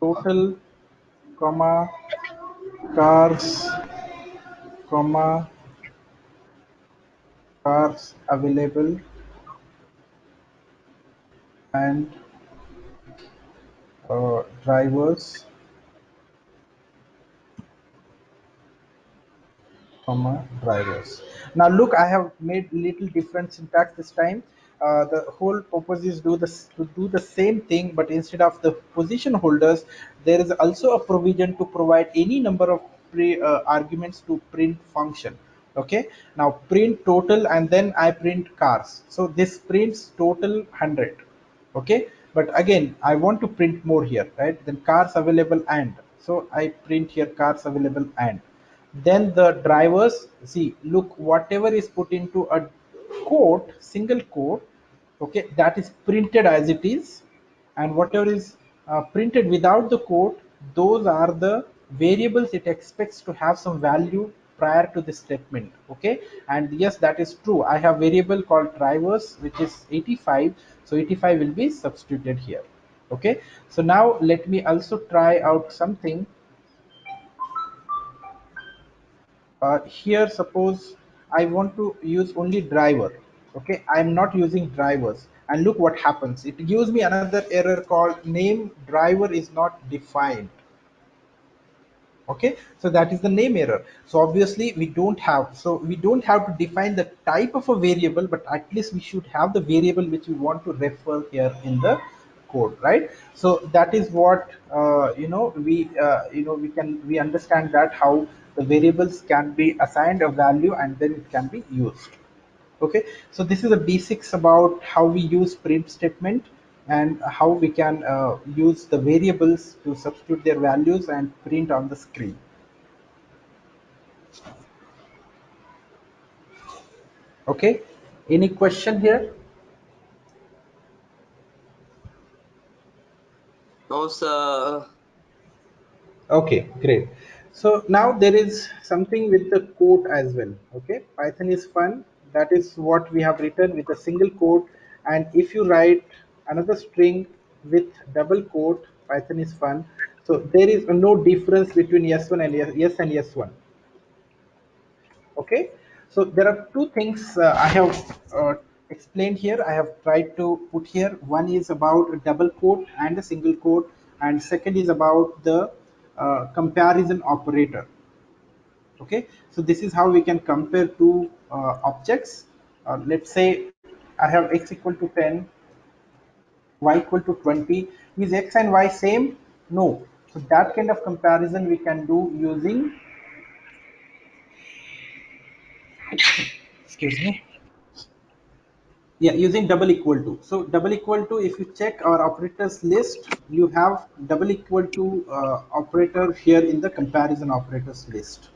total, comma, cars, comma, cars available and drivers, comma, drivers. Now look, I have made little different syntax this time. The whole purpose is to do the same thing, but instead of the position holders there is also a provision to provide any number of arguments to print function. Okay, now print total and then I print cars, so this prints total 100. Okay, but again I want to print more here, right? Then cars available and, so I print here cars available and then the drivers. See, look, whatever is put into a quote, single quote, okay, that is printed as it is, and whatever is printed without the quote, those are the variables it expects to have some value prior to this statement. Okay, and yes, that is true. I have variable called drivers which is 85, so 85 will be substituted here. Okay, so now let me also try out something. Here suppose I want to use only driver. Okay, I'm not using drivers, and look what happens. It gives me another error called name driver is not defined. Okay, so that is the name error. So obviously we don't have to define the type of a variable, but at least we should have the variable which we want to refer here in the code, right? So that is what we understand that how the variables can be assigned a value and then it can be used. Okay, so this is the basics about how we use print statement and how we can use the variables to substitute their values and print on the screen. Okay, any question here? No, sir. Okay, great. So now there is something with the quote as well. Okay, Python is fun. That is what we have written with a single quote. And if you write another string with double quote, Python is fun. So there is no difference between yes1 and yes and yes1. Okay, so there are two things I have explained here. I have tried to put here. One is about a double quote and a single quote, and second is about the comparison operator. Okay, so this is how we can compare two objects. Let's say I have x equal to 10, y equal to 20. Is x and y same? No. So that kind of comparison we can do using, excuse me, yeah, using double equal to. So double equal to, if you check our operators list, you have double equal to operator here in the comparison operators list.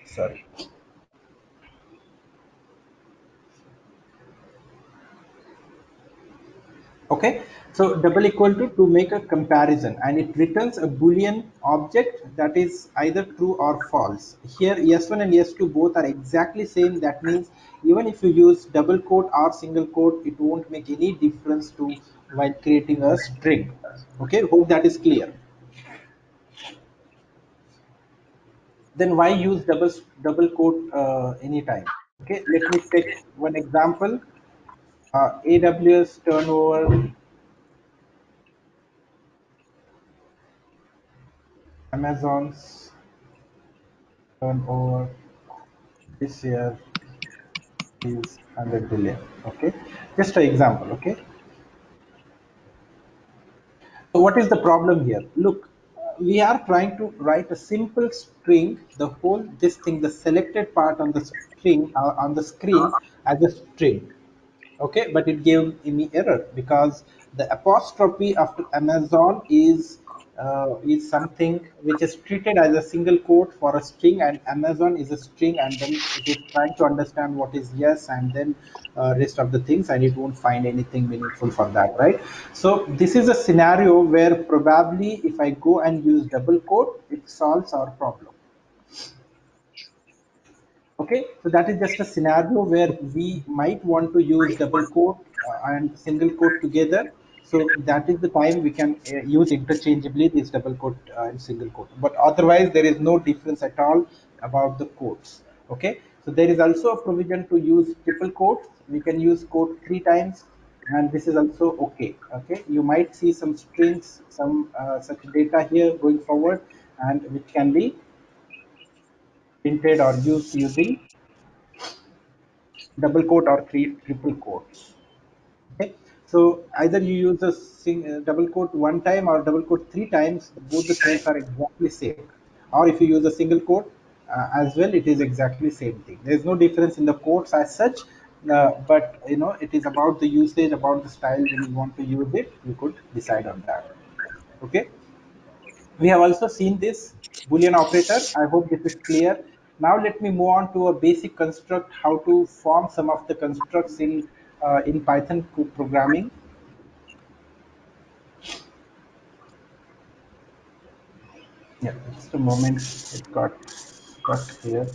Sorry. Okay, so double equal to make a comparison, and it returns a boolean object that is either true or false. Here yes1 and yes2 both are exactly same. That means even if you use double quote or single quote, it won't make any difference to while creating a string. Okay, hope that is clear. Then why use double quote anytime? Okay, let me take one example. AWS turnover, Amazon's turnover this year is 100 billion. Okay, just an example. Okay, so what is the problem here? Look, we are trying to write a simple string, the whole this thing, the selected part on the string on the screen as a string. Okay, but it gave me error because the apostrophe after Amazon is something which is treated as a single quote for a string, and Amazon is a string, and then it is trying to understand what is yes and then rest of the things, and it won't find anything meaningful for that, right? So this is a scenario where probably if I go and use double quote, it solves our problem. Okay, so that is just a scenario where we might want to use double quote and single quote together. So that is the time we can use interchangeably this double quote and single quote. But otherwise, there is no difference at all about the quotes. Okay, so there is also a provision to use triple quotes. We can use quote 3 times, and this is also okay. Okay, you might see some strings, some such data here going forward, and which can be printed or used using double quote or triple quotes. Okay, so either you use a double quote 1 time or double quote 3 times, both the things are exactly same. Or if you use a single quote as well, it is exactly same thing. There is no difference in the quotes as such, but it is about the usage, about the style when you want to use it. You could decide on that. Okay. We have also seen this Boolean operator. I hope this is clear. Now let me move on to a basic construct, how to form some of the constructs in Python programming. Yeah, just a moment. It got stuck here.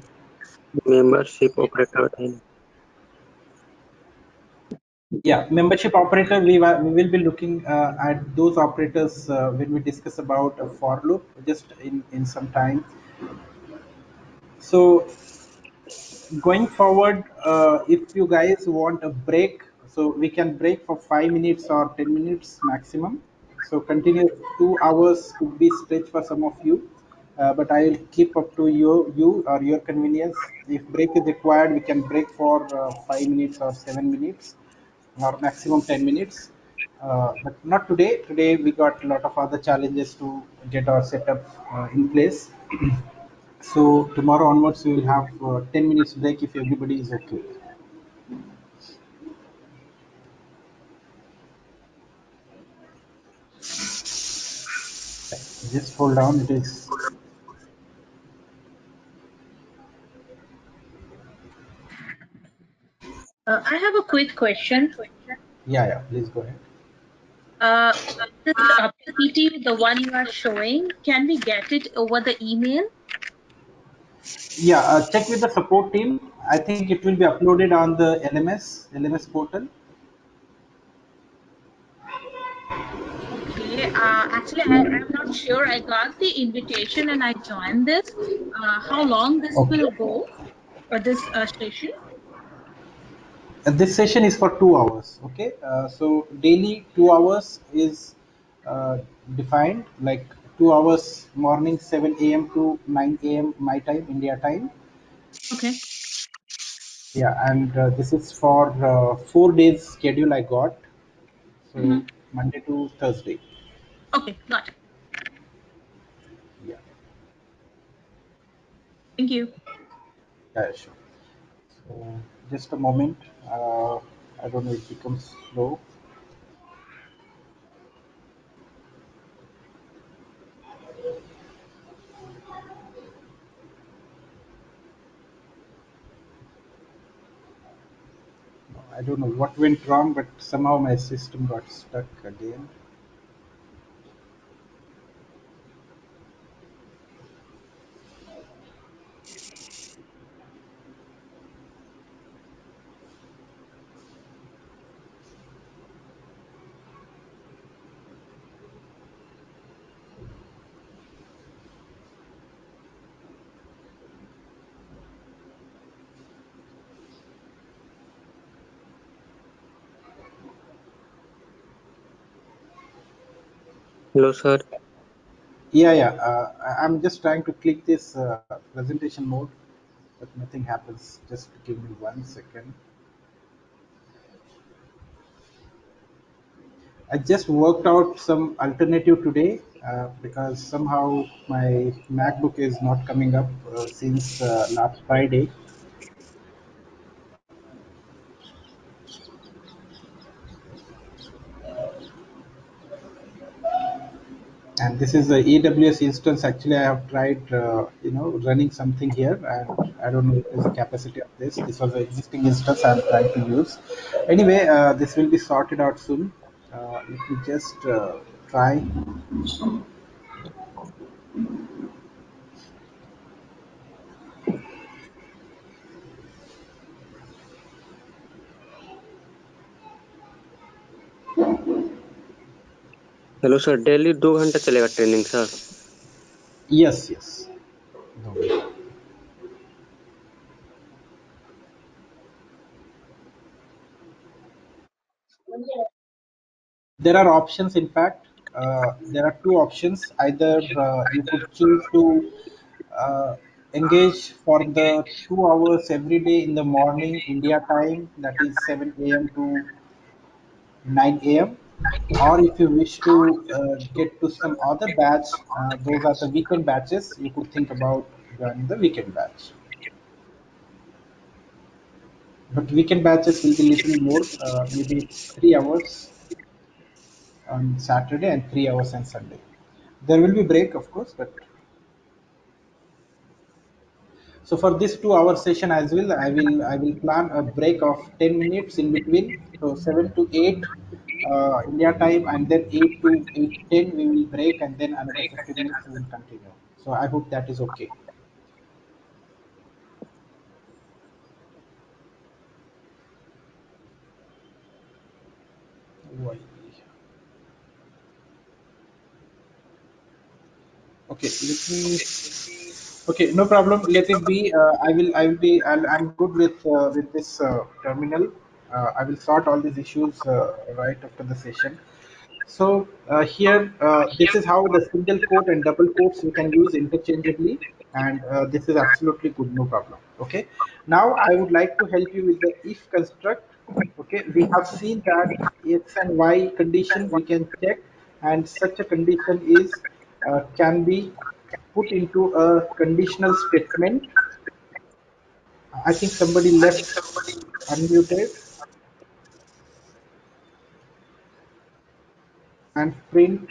Membership operator and Yeah, membership operator. We will be looking at those operators when we discuss about a for loop, just in some time. So going forward, if you guys want a break, so we can break for 5 minutes or 10 minutes maximum. So continuous 2 hours could be stretched for some of you. but I will keep up to you or your convenience. If break is required, we can break for 5 minutes or 7 minutes, or maximum 10 minutes. But not today. Today we got a lot of other challenges to get our setup in place. So tomorrow onwards we will have 10 minutes break if everybody is okay. Just hold on. It is. I have a quick question. Yeah, yeah. Please go ahead. Uh, this PPT, the one you are showing, can we get it over the email? Yeah, check with the support team. I think it will be uploaded on the LMS portal. Okay. Actually, I'm not sure. I got the invitation and I joined this. How long this Okay. will go, or this session? This session is for 2 hours. Okay. So daily 2 hours is uh, defined, like 2 hours morning 7 a.m. to 9 a.m. my time, India time. Okay. Yeah, and this is for 4 days schedule I got. So Mm-hmm. Monday to Thursday. Okay, got it. Yeah. Thank you. Yeah, sure. So just a moment. I don't know, it becomes slow. I don't know what went wrong, but somehow my system got stuck again. Hello, sir. Yeah, yeah. I'm just trying to click this presentation mode, but nothing happens. Just give me 1 second. I just worked out some alternative today because somehow my MacBook is not coming up since last Friday. And this is the AWS instance. Actually, I have tried, running something here, and I don't know if there's a capacity of this. This was the existing instance I'm trying to use. Anyway, this will be sorted out soon. Let me just try. Hello sir, daily 2 घंटा चलेगा training sir? Yes, yes. No. There are options. In fact, there are two options. Either you could choose to uh, engage for the 2 hours every day in the morning India time, that is 7 a.m. to 9 a.m. Or if you wish to get to some other batch, those are the weekend batches. You could think about joining the weekend batch. But weekend batches will be little more, maybe 3 hours on Saturday and 3 hours on Sunday. There will be break, of course, but so for this 2 hour session as well, I will plan a break of 10 minutes in between. So 7 to 8 India time, and then 8 to 8:10 we will break, and then another 15 minutes we will continue. So I hope that is okay. Why? Okay, let me. Okay, no problem. Let it be. I'm good with this terminal. I will sort all these issues right after the session. So here, this is how the single quote and double quotes we can use interchangeably, and this is absolutely good, no problem. Okay. Now I would like to help you with the if construct. Okay, we have seen that x and y condition we can check, and such a condition is can be put into a conditional statement. I think somebody left unmuted, and print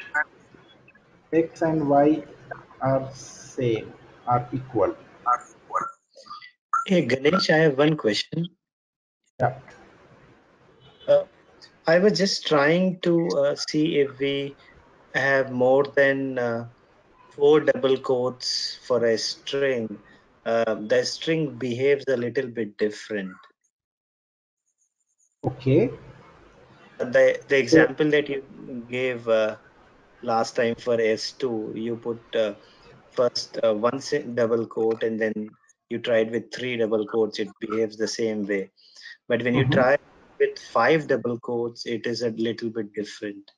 x and y are same, are equal. Hey, Ganesh, I have one question. Yeah. I was just trying to see if we have more than 4 double quotes for a string. The string behaves a little bit different. Okay. The example that you gave last time for S2, you put first one double quote and then you tried with 3 double quotes, it behaves the same way. But when you try with 5 double quotes, it is a little bit different.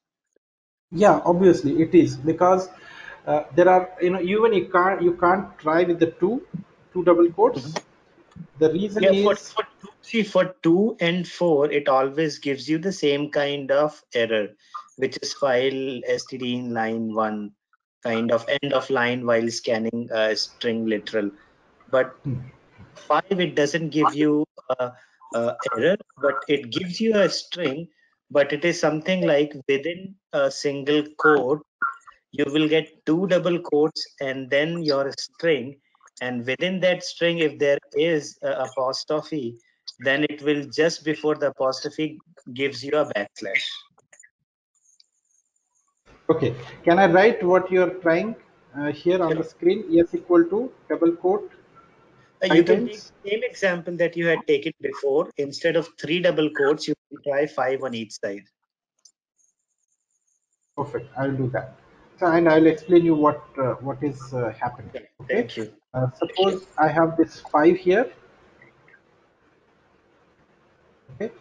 Yeah, obviously it is, because there are, even you can't try with the two double quotes. The reason Yeah, is, for 2 and 4, it always gives you the same kind of error, which is file std in line 1, kind of end of line while scanning string literal. But 5, it doesn't give you error, but it gives you a string, but it is something like within a single quote, you will get 2 double quotes and then your string, and within that string, if there is a apostrophe, then it will just before the apostrophe gives you a backslash. okay, can I write what you're trying here on the Sure. screen? Yes, equal to double quote You 5 can take times. the same example that you had taken before. Instead of 3 double quotes, you can try 5 on each side. Perfect, I'll do that. So, and I'll explain you what is happening. Okay, Okay. thank you. Suppose I have this 5 here. Okay.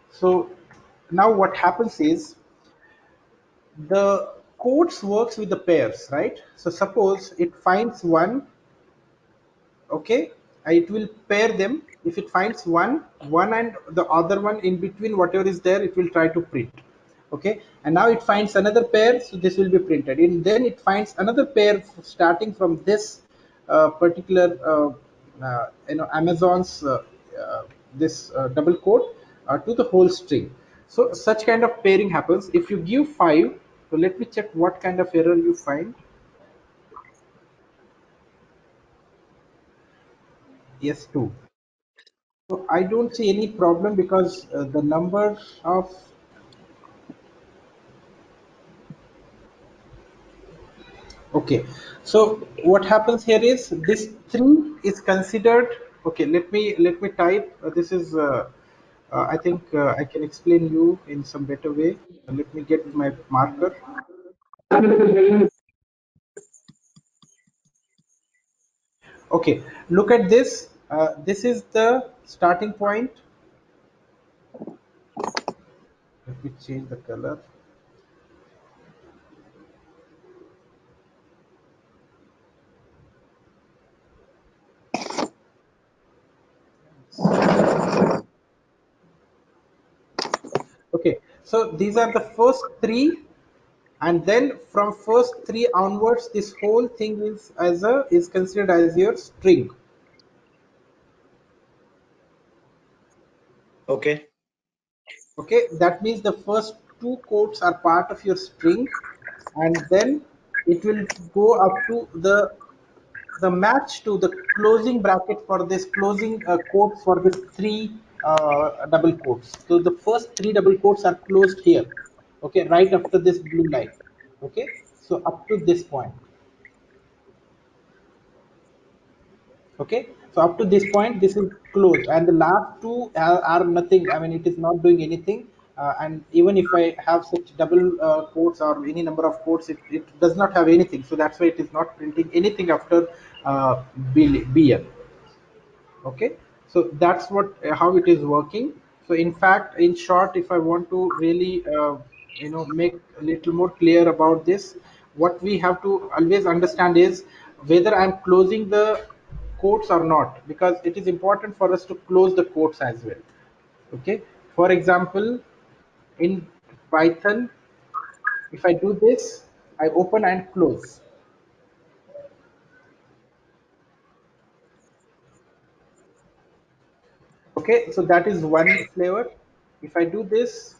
So now what happens is, the quotes works with the pairs, right? So suppose it finds one. Okay, it will pair them. If it finds one and the other one in between, whatever is there, it will try to print. Okay, and now it finds another pair, so this will be printed, and then it finds another pair starting from this particular Amazon's this double quote to the whole string. So such kind of pairing happens if you give 5. So let me check what kind of error you find. Yes, 2. So I don't see any problem, because the number of, okay. So what happens here is, this 3 is considered. Okay, let me type. This is. I think I can explain you in some better way. Let me get my marker. Okay, look at this. This is the starting point. Let me change the color. Okay, so these are the first 3, and then from first 3 onwards, this whole thing is considered as your string. Okay. Okay, that means the first 2 quotes are part of your string, and then it will go up to the match to the closing bracket for this closing quote for this 3 double quotes. So the first 3 double quotes are closed here. Okay, right after this blue line. Okay, so up to this point. Okay, so up to this point, this is closed, and the last 2 are nothing. I mean, it is not doing anything. And even if I have such double quotes or any number of quotes, it does not have anything. So that's why it is not printing anything after BL. Okay, so that's what how it is working. So in fact, in short, if I want to really make a little more clear about this, what we have to always understand is whether I'm closing the quotes or not, because it is important for us to close the quotes as well. Okay, for example, in Python, if I do this, I open and close. Okay, so that is one flavor. If I do this,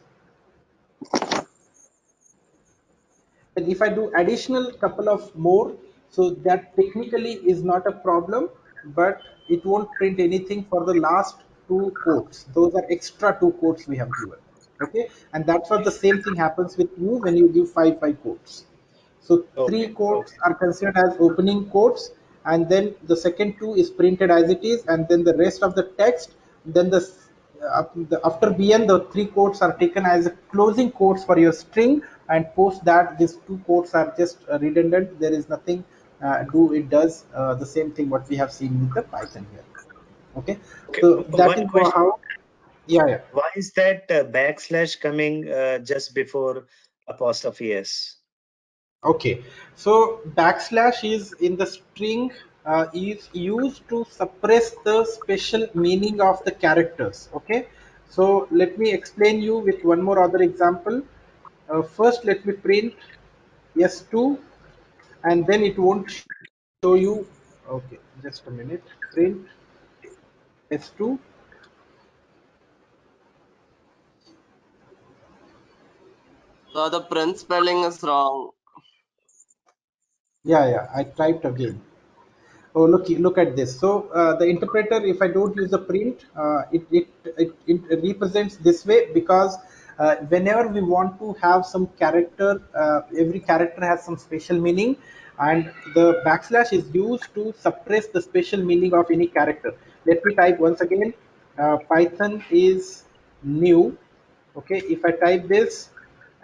and if I do additional couple of more, so that technically is not a problem, but it won't print anything for the last two quotes. Those are extra two quotes we have given. Okay, and that's what the same thing happens with you when you give five quotes. So three Okay. quotes are considered as opening quotes, and then the second two is printed as it is, and then the rest of the text, then after bn, the three quotes are taken as closing quotes for your string, and post that these two quotes are just redundant. There is nothing it does the same thing what we have seen with the Python here. Okay, Okay. so that One is question. how. Yeah. Why is that backslash coming just before apostrophe s? Okay, so backslash is in the string, is used to suppress the special meaning of the characters. Okay, so let me explain you with one more other example. First, let me print s2, and then it won't show you. Okay, just a minute. Print s2. So the print spelling is wrong. Yeah, I typed again. Oh, look at this. So the interpreter, if I don't use the print, it represents this way, because whenever we want to have some character, every character has some special meaning, and the backslash is used to suppress the special meaning of any character. Let me type once again. Python is new. Okay, if I type this,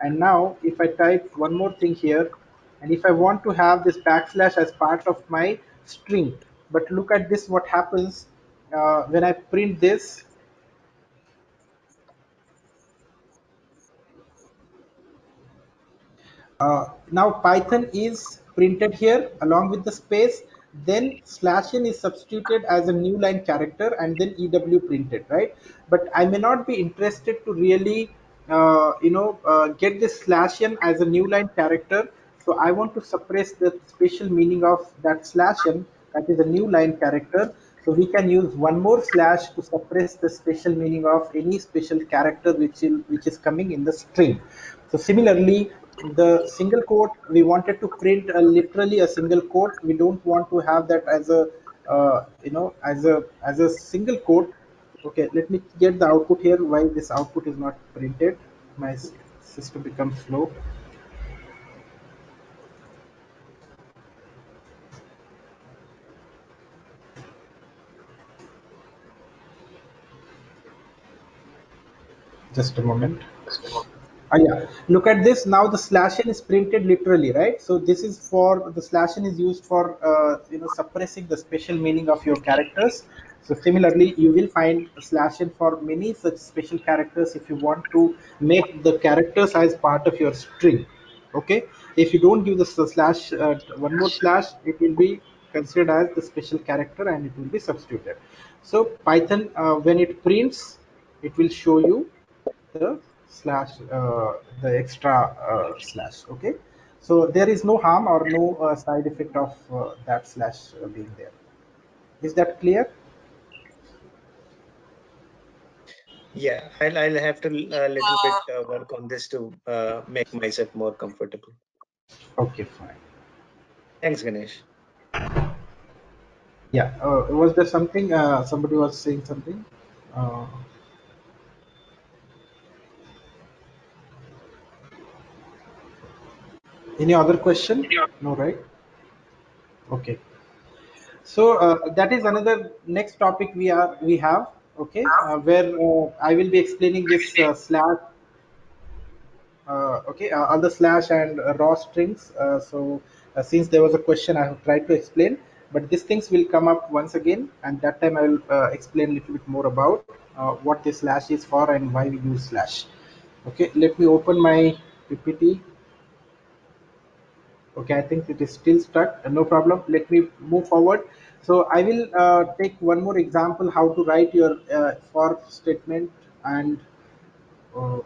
and now if I type one more thing here, and if I want to have this backslash as part of my string, but look at this, what happens when I print this. Now Python is printed here along with the space, then slash n is substituted as a new line character, and then EW printed, right? But I may not be interested to really get this slash n as a new line character. So I want to suppress the special meaning of that slash n, that is a new line character. So we can use one more slash to suppress the special meaning of any special character which is coming in the string. So similarly, the single quote, we wanted to print literally a single quote. We don't want to have that as a as a single quote. Okay, let me get the output here. Why this output is not printed? My system becomes slow. Just a moment. Yeah, look at this. Now the slash n is printed literally, right? So this is for the slash n is used for suppressing the special meaning of your characters. So similarly, you will find a slash n for many such special characters if you want to make the characters as part of your string. Okay, if you don't give the slash one more slash, it will be considered as the special character and it will be substituted. So Python, when it prints, it will show you the slash the extra slash. Okay, so there is no harm or no side effect of that slash being there. Is that clear? Yeah, I'll have to little bit work on this to make myself more comfortable. Okay, fine. Thanks, Ganesh. Yeah, was there something somebody was saying something? uh, any other question? No, right? Okay, so that is another next topic we have. Okay, where I will be explaining this slash. Okay, all the slash and raw strings. So since there was a question, I have tried to explain, but these things will come up once again, and that time I will explain a little bit more about what the slash is for and why we use slash. Okay, let me open my PPT. Okay, I think it is still stuck. No problem. Let me move forward. So I will take one more example how to write your for statement and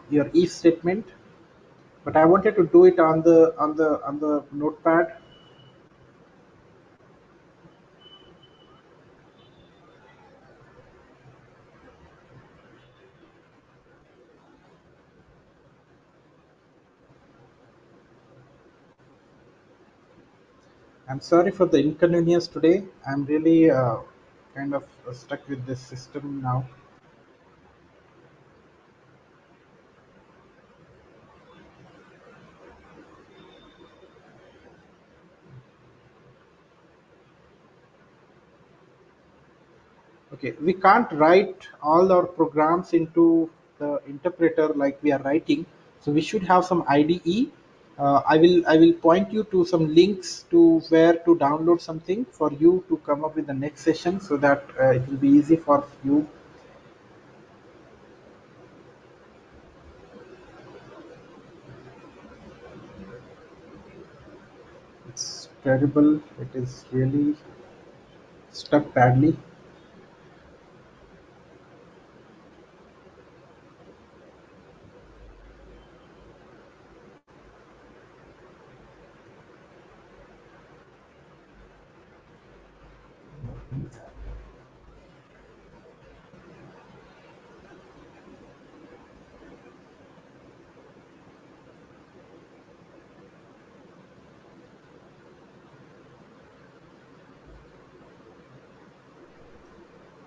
your if statement. But I wanted to do it on the notepad. I'm sorry for the inconvenience today. I'm really kind of stuck with this system now. Okay, we can't write all our programs into the interpreter like we are writing. So we should have some IDE. I will point you to some links to where to download something for you to come up with the next session, so that it will be easy for you. It's terrible. It is really stuck badly.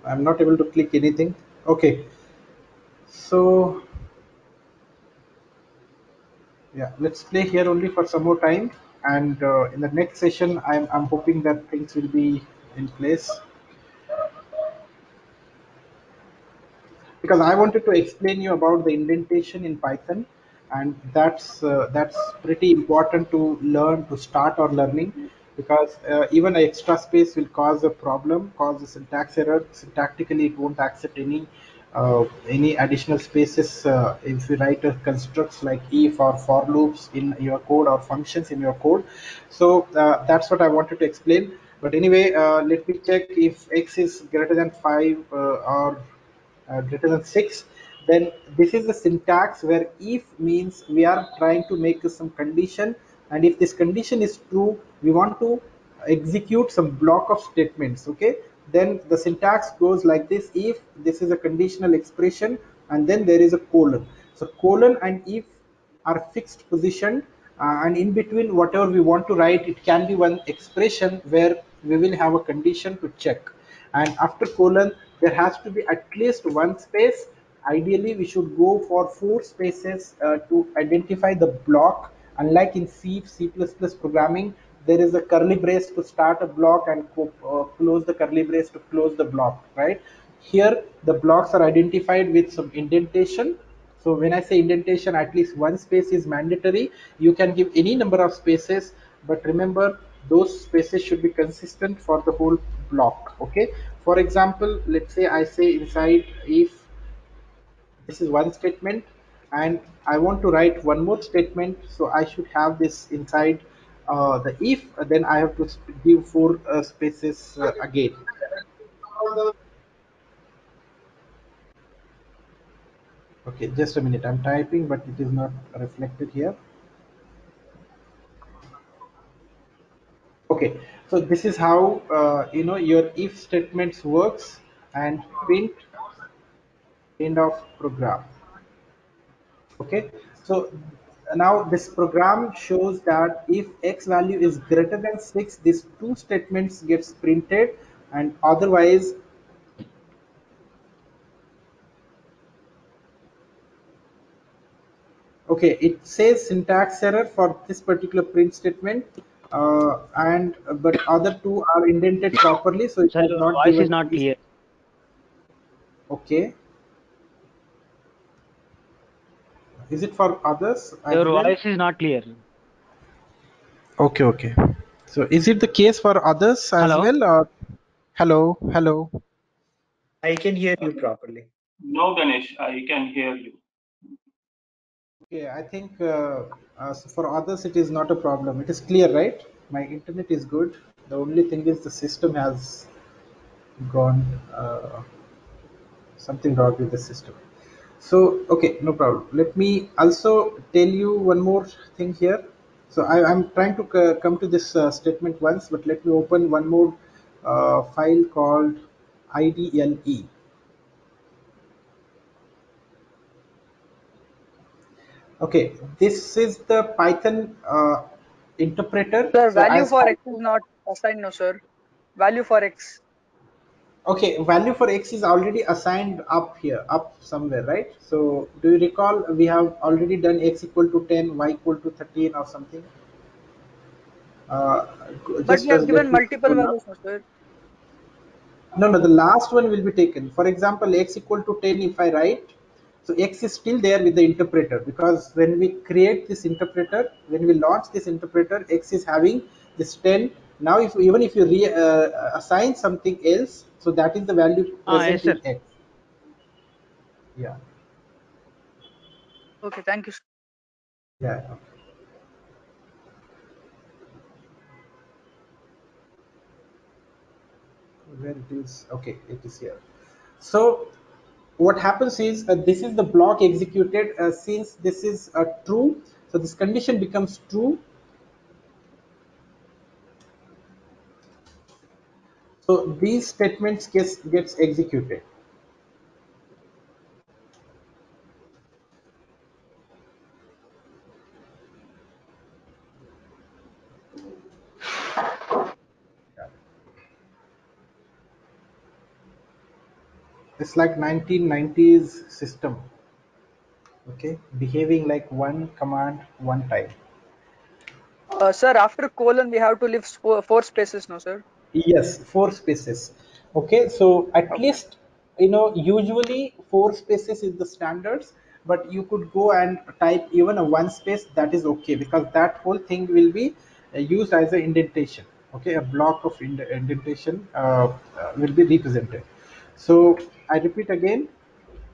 I'm not able to click anything. Okay, so yeah, let's play here only for some more time, and in the next session I'm hoping that things will be in place, because I wanted to explain you about the indentation in Python, and that's pretty important to learn, to start or learning, because even an extra space will cause a problem, cause a syntax error. Syntactically, it won't accept any additional spaces if you write a constructs like if or for loops in your code or functions in your code. So that's what I wanted to explain. But anyway, let me check if x is greater than 5 or greater than 6. Then this is the syntax where if means we are trying to make some condition, and if this condition is true, we want to execute some block of statements. Okay, then the syntax goes like this: if this is a conditional expression, and then there is a colon. So colon and if are fixed position, and in between whatever we want to write, it can be one expression where we will have a condition to check. And after colon there has to be at least one space. Ideally we should go for 4 spaces to identify the block. Unlike in C++ programming, there is a curly brace to start a block and close the curly brace to close the block, right? Here the blocks are identified with some indentation. So when I say indentation, at least one space is mandatory. You can give any number of spaces, but remember those spaces should be consistent for the whole block. Okay, for example, let's say I say inside if this is one statement, and I want to write one more statement, so I should have this inside the if, then I have to give 4 spaces again. Okay, just a minute, I'm typing but it is not reflected here. Okay, so this is how your if statements works, and print end of program. Okay, so now this program shows that if x value is greater than 6, these 2 statements gets printed, and otherwise okay, it says syntax error for this particular print statement, and but other 2 are indented properly, so it Sir, has your not voice given is not any. clear. Okay, is it for others as Your well? voice is not clear. Okay, okay. So is it the case for others as Hello? well? Or hello, hello. I can hear you properly. No, Ganesh, I can hear you. Okay, I think for others it is not a problem. It is clear, right? My internet is good. The only thing is the system has gone something wrong with the system. So, okay, no problem. Let me also tell you one more thing here. So, I'm trying to come to this statement once, but let me open one more file called IDLE. Okay, this is the Python interpreter. Sir, So, value as for x is not assigned, no, sir. Value for x. okay, value for x is already assigned up here, up somewhere, right? So, do you recall we have already done x equal to 10, y equal to 13 or something? Uh, But we just have given let me multiple scroll up. values, no, sir. No, the last one will be taken. For example, x equal to 10 if I write, so x is still there with the interpreter, because when we create this interpreter, when we launch this interpreter, x is having this 10. Now, if even if you assign something else, so that is the value Yes, present sir. in x. Yeah, Okay, thank you, sir. yeah. Okay. Where it is? Okay, it is here. So what happens is this is the block executed since this is true, so this condition becomes true. So these statements gets executed. It's like 1990s system, okay, behaving like one command one time. Sir, after colon, we have to leave four spaces, no, sir. Yes, four spaces. Okay, so at Okay. least usually four spaces is the standards, but you could go and type even a one space. That is okay, because that whole thing will be used as an indentation. Okay, a block of indentation will be represented. So I repeat again.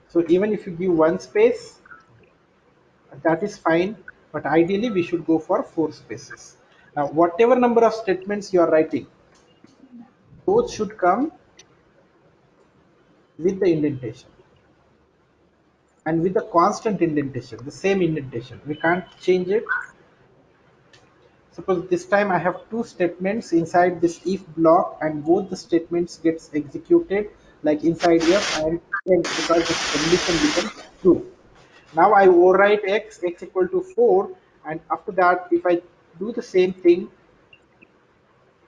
So even if you give one space, that is fine, but ideally we should go for four spaces. Now, whatever number of statements you are writing, those should come with the indentation and with the constant indentation, the same indentation. We can't change it. Suppose this time I have two statements inside this if block, and both the statements gets executed like inside if and then, because the condition becomes true. Now I overwrite x equal to 4, and after that if I do the same thing,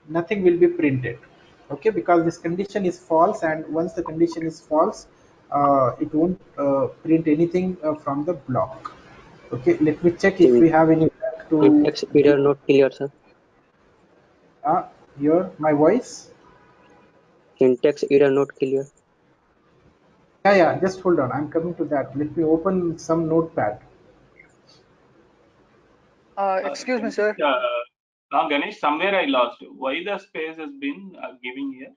nothing will be printed. Okay, because this condition is false, and once the condition is false, it won't print anything from the block. Okay, let me check if we have any back to Syntax give. error not clear, sir. Here my voice. Syntax error not clear. Yeah, just hold on, I'm coming to that. Let me open some notepad. Excuse me, Ganesh, sir. now Ganesh, somewhere I lost. Why the space has been giving here?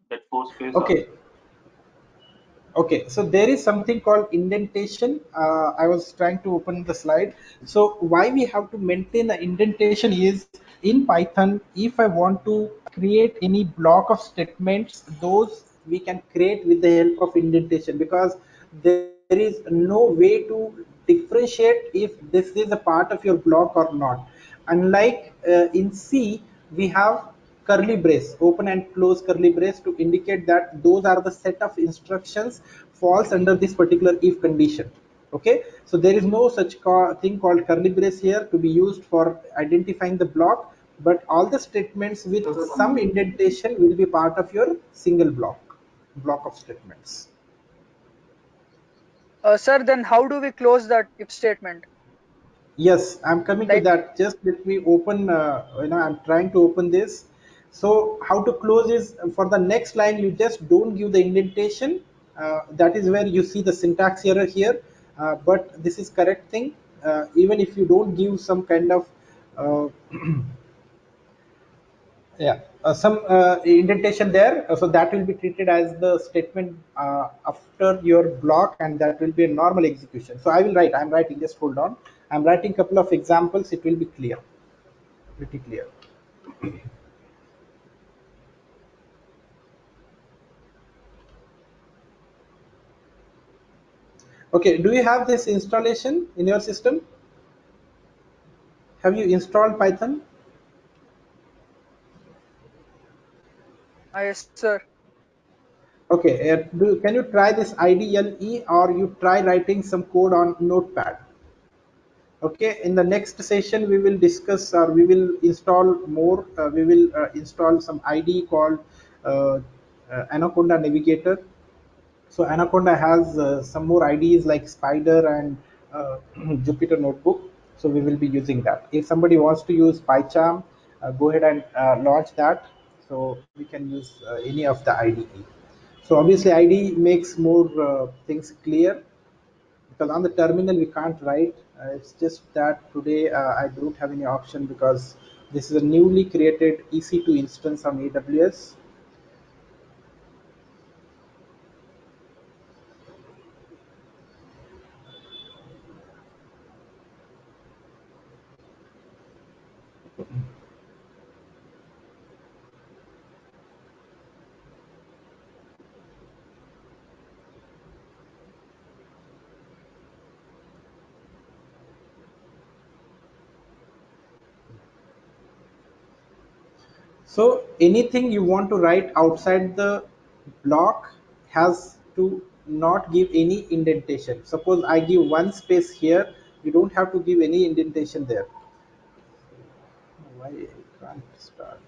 That four space or Okay, okay, so there is something called indentation. I was trying to open the slide. So why we have to maintain the indentation is, in Python, if I want to create any block of statements, those we can create with the help of indentation, because there is no way to differentiate if this is a part of your block or not. Unlike in C, we have curly brace, open and close curly brace, to indicate that those are the set of instructions falls under this particular if condition. Okay, so there is no such thing called curly brace here to be used for identifying the block, but all the statements with some indentation will be part of your single block of statements. Sir, then how do we close that if statement? Yes, I'm coming to Like, that. Just let me open, I'm trying to open this. So how to close is, for the next line, you just don't give the indentation. That is where you see the syntax error here. But this is correct thing. Even if you don't give some kind of uh, yeah, some indentation there, so that will be treated as the statement after your block, and that will be a normal execution. So I will write, I'm writing, just hold on, I'm writing a couple of examples. It will be clear, pretty clear. Okay, do you have this installation in your system? Have you installed Python? Yes, sir. Okay, can you try this IDLE, or you try writing some code on Notepad? Okay, in the next session we will discuss, or we will install more. We will install some IDE called uh, Anaconda Navigator. So Anaconda has some more IDEs like Spider and Jupyter Notebook. So we will be using that. If somebody wants to use PyCharm, go ahead and launch that. So we can use any of the IDE. So obviously IDE makes more things clear, because on the terminal we can't write. It's just that today I don't have any option, because this is a newly created EC2 instance on AWS. So anything you want to write outside the block has to not give any indentation. Suppose I give one space here, you don't have to give any indentation there. Why I can't start?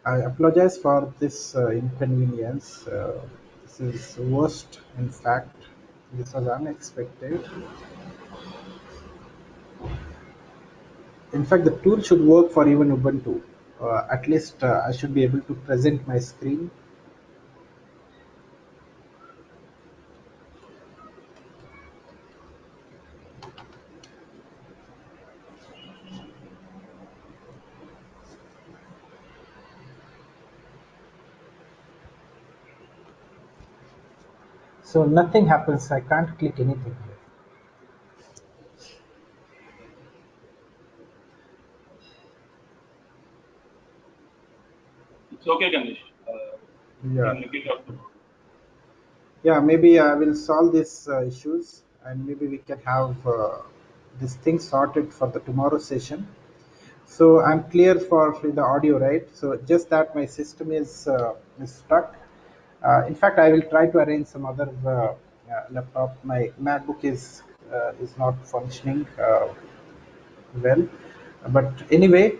I apologize for this inconvenience. This is worst. In fact, this was unexpected. In fact, the tool should work for even Ubuntu. At least I should be able to present my screen. So nothing happens. I can't click anything here. It's okay, Ganesh. Yeah. Can make it out. Yeah, maybe I will solve these issues, and maybe we can have this thing sorted for the tomorrow session. So I'm clear for the audio, right? So just that my system is stuck. In fact, I will try to arrange some other laptop. My MacBook is not functioning well. But anyway,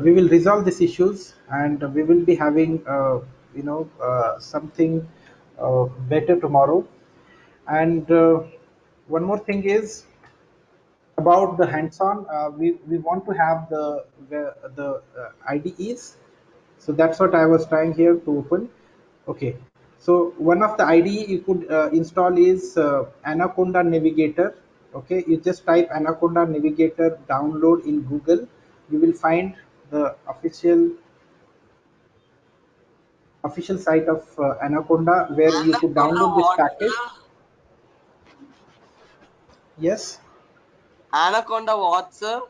we will resolve these issues, and we will be having something better tomorrow. And one more thing is about the hands-on. We want to have the IDEs. So that's what I was trying here to open. Okay, so one of the IDE you could install is Anaconda Navigator. Okay, you just type Anaconda Navigator download in Google. You will find the official site of Anaconda, where you could Anaconda download this what, package. sir? Yes, Anaconda what, sir?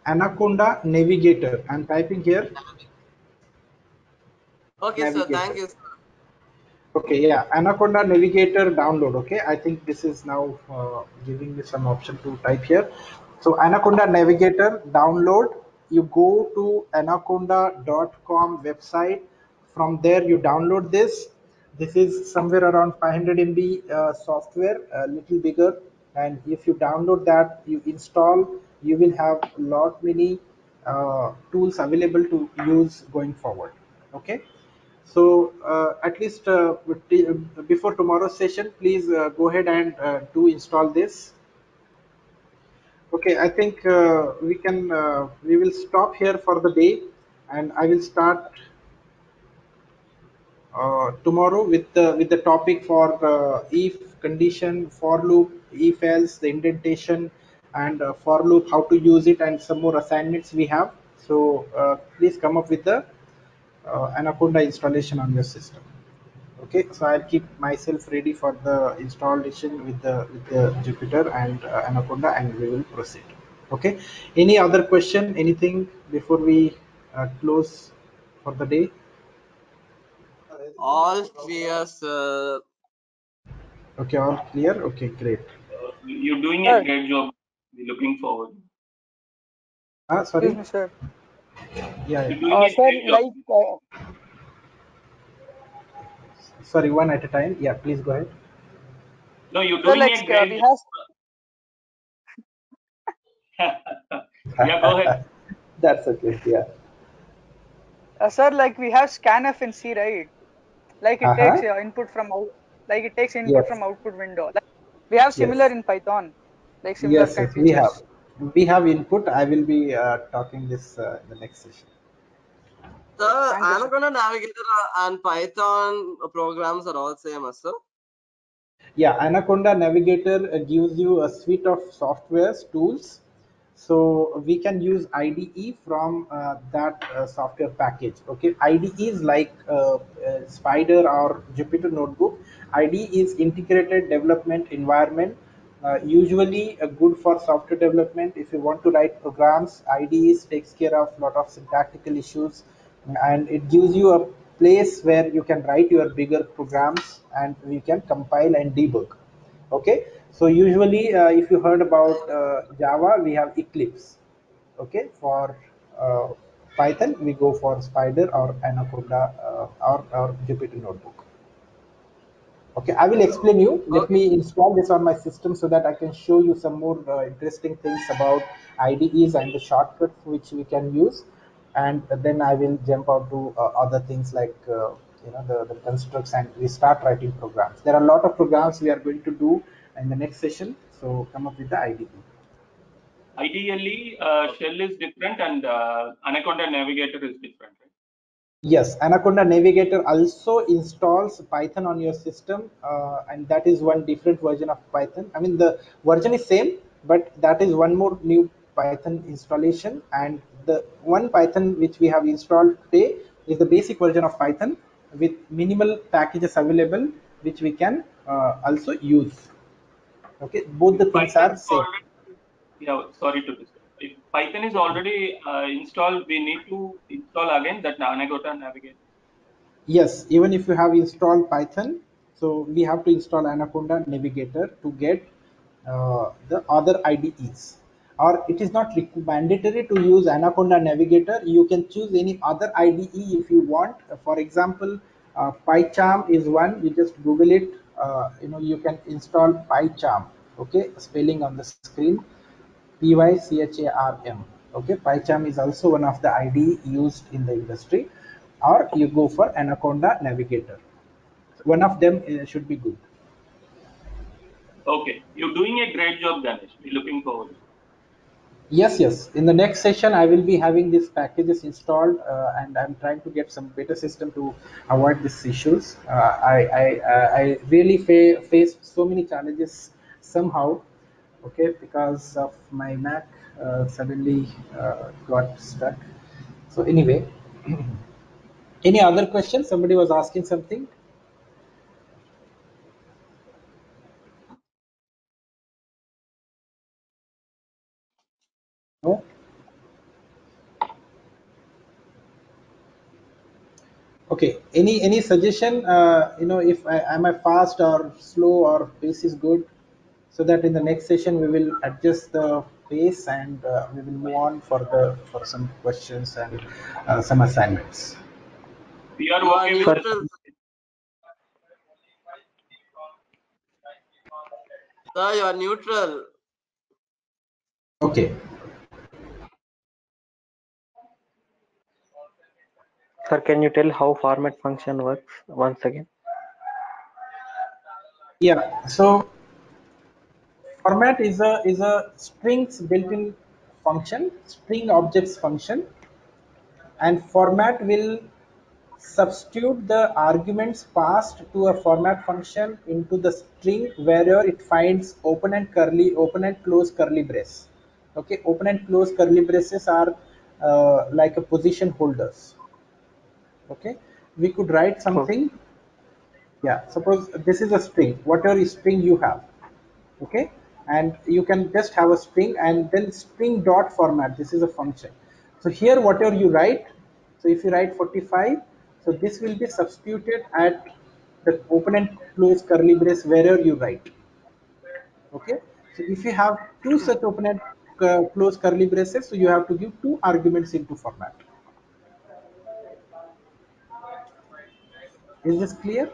Anaconda Navigator. I'm typing here Okay, sir. Thank Navigator. you, sir. Okay, yeah, Anaconda Navigator download. Okay, I think this is now giving me some option to type here. So Anaconda Navigator download. You go to anaconda.com website. From there, you download this. This is somewhere around 500 MB software, a little bigger. And if you download that, you install, you will have a lot many tools available to use going forward. Okay. So at least before tomorrow's session, please go ahead and do install this. Okay, I think we will stop here for the day, and I will start tomorrow with the topic for if condition, for loop, if else, the indentation, and for loop, how to use it, and some more assignments we have. So please come up with the Anaconda installation on your system. Okay, so I'll keep myself ready for the installation with the Jupyter and Anaconda, and we will proceed. Okay, any other question, anything before we close for the day? All clear, sir. Okay, all clear. Okay, great. You're doing Sir, a great job. We're looking forward. Sorry. excuse me, sir. Yeah, You're yeah. doing a Sir, great job. Sorry, one at a time. Yeah, please go ahead. No, you're Sir, doing a great we job. have, Yeah, go ahead. That's okay. Yeah. sir, we have scanf in C, right? Like it takes Uh-huh. input from out, like it takes input Yes. from output window. Like we have similar Yes. in Python, like similar Yes. kind Yes. of We have. features. We have input. I will be talking this in the next session. Sir, Thank you, sir. Anaconda Navigator and Python programs are all same, sir. Yeah, Anaconda Navigator gives you a suite of softwares, tools. So we can use IDE from that software package. Okay, IDE is like Spider or Jupyter Notebook. IDE is integrated development environment. Usually good for software development. If you want to write programs, IDEs takes care of a lot of syntactical issues, and it gives you a place where you can write your bigger programs and you can compile and debug. Okay, so usually if you heard about Java, we have Eclipse. Okay, for uh, Python we go for Spider or Anaconda or Jupyter Notebook. Okay, I will explain you. Let Okay. me install this on my system so that I can show you some more interesting things about IDEs and the shortcuts which we can use, and then I will jump out to other things like the constructs, and we start writing programs. There are a lot of programs we are going to do in the next session, so come up with the IDE. Ideally, shell is different and Anaconda Navigator is different, right? Yes, Anaconda Navigator also installs Python on your system, and that is one different version of Python. I mean, the version is same, but that is one more new Python installation. And the one Python which we have installed today is the basic version of Python with minimal packages available, which we can also use. Okay, both If the things Python are is same. already, yeah, sorry to disturb. If Python is already installed, we need to install again that Anaconda Navigator. Yes, even if you have installed Python, so we have to install Anaconda Navigator to get the other IDEs. Or it is not mandatory to use Anaconda Navigator. You can choose any other IDE if you want. For example, PyCharm is one. You just Google it. You can install PyCharm. Okay, spelling on the screen. PyCharm. Okay, PyCharm is also one of the IDE used in the industry, or you go for Anaconda Navigator. One of them should be good. Okay, you're doing a great job, Ganesh. We're looking forward. Yes, yes. In the next session, I will be having these packages installed, and I'm trying to get some better system to avoid these issues. I really face so many challenges somehow. Okay, because of my Mac suddenly got stuck. So anyway, any other questions? Somebody was asking something. No. Okay. Any suggestion? If am I fast or slow or pace is good, so that in the next session we will adjust the pace, and we will move on for some questions and some assignments. We are You are okay with Sir, this. neutral. Sir, you are neutral. Okay. Sir, can you tell how format function works once again? Yeah. So format is a strings built-in function, string objects function, and format will substitute the arguments passed to a format function into the string wherever it finds open and close curly brace. Okay, open and close curly braces are like a position holders. Okay, we could write Okay. something. Yeah, suppose this is a string, whatever string you have. Okay, and you can just have a string and then string dot format. This is a function. So here whatever you write, so if you write 45, so this will be substituted at the open and close curly brace wherever you write. Okay, so if you have two such open and close curly braces, so you have to give two arguments into format. Is this clear?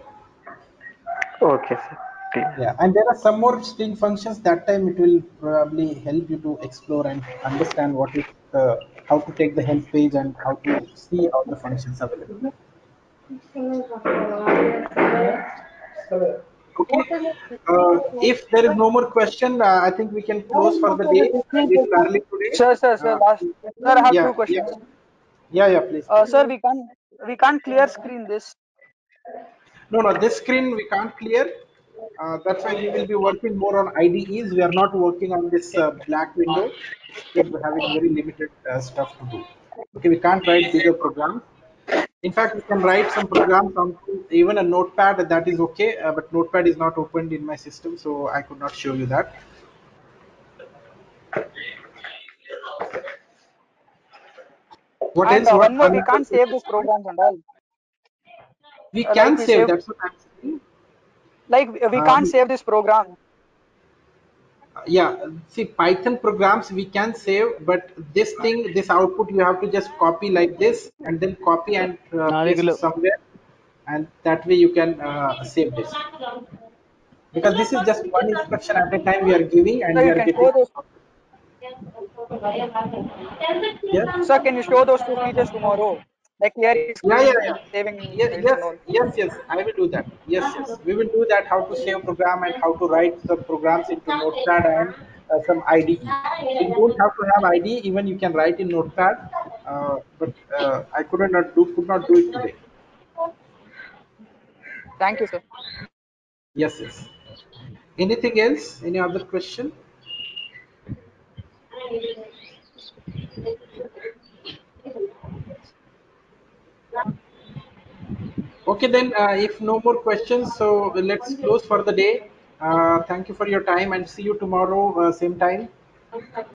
Okay, sir. Clear. Yeah, and there are some more string functions. That time it will probably help you to explore and understand what is the how to take the help page and how to see all the functions available. Okay. If there is no more question, I think we can close for the day. And it's early today. Sir, Uh, last. Sir, I have two yeah, yeah, questions. yeah. Please, please. Sir, we can't clear screen this. No, no, this screen we can't clear. That's why we will be working more on IDEs. We are not working on this black window. We're having very limited stuff to do. Okay, we can't write bigger programs. In fact, we can write some programs on even a notepad. That is okay, but notepad is not opened in my system, so I could not show you that. What And else? What one more, we another can't save question? this programs and all. We Like can we save. save, That's what I'm saying. like we Uh, can't save this program. yeah, see, Python programs we can save, but this output you have to just copy like this and then copy and paste somewhere, and that way you can save this, because this is just one instruction at a time we are giving and Sir, we you are can getting. show those. Yeah. Sir, can you show those two features tomorrow? Like clearing Yeah, screen yeah, yeah. and saving Yeah, files and yes, all. yes. I will do that. Yes, yes. We will do that. How to save program and how to write the programs into Notepad and some IDE. So you don't have to have IDE. Even you can write in Notepad. But I could not do it today. Thank you, sir. Yes, yes. Anything else? Any other question? Okay, then if no more questions, so let's close for the day. Thank you for your time and see you tomorrow, same time.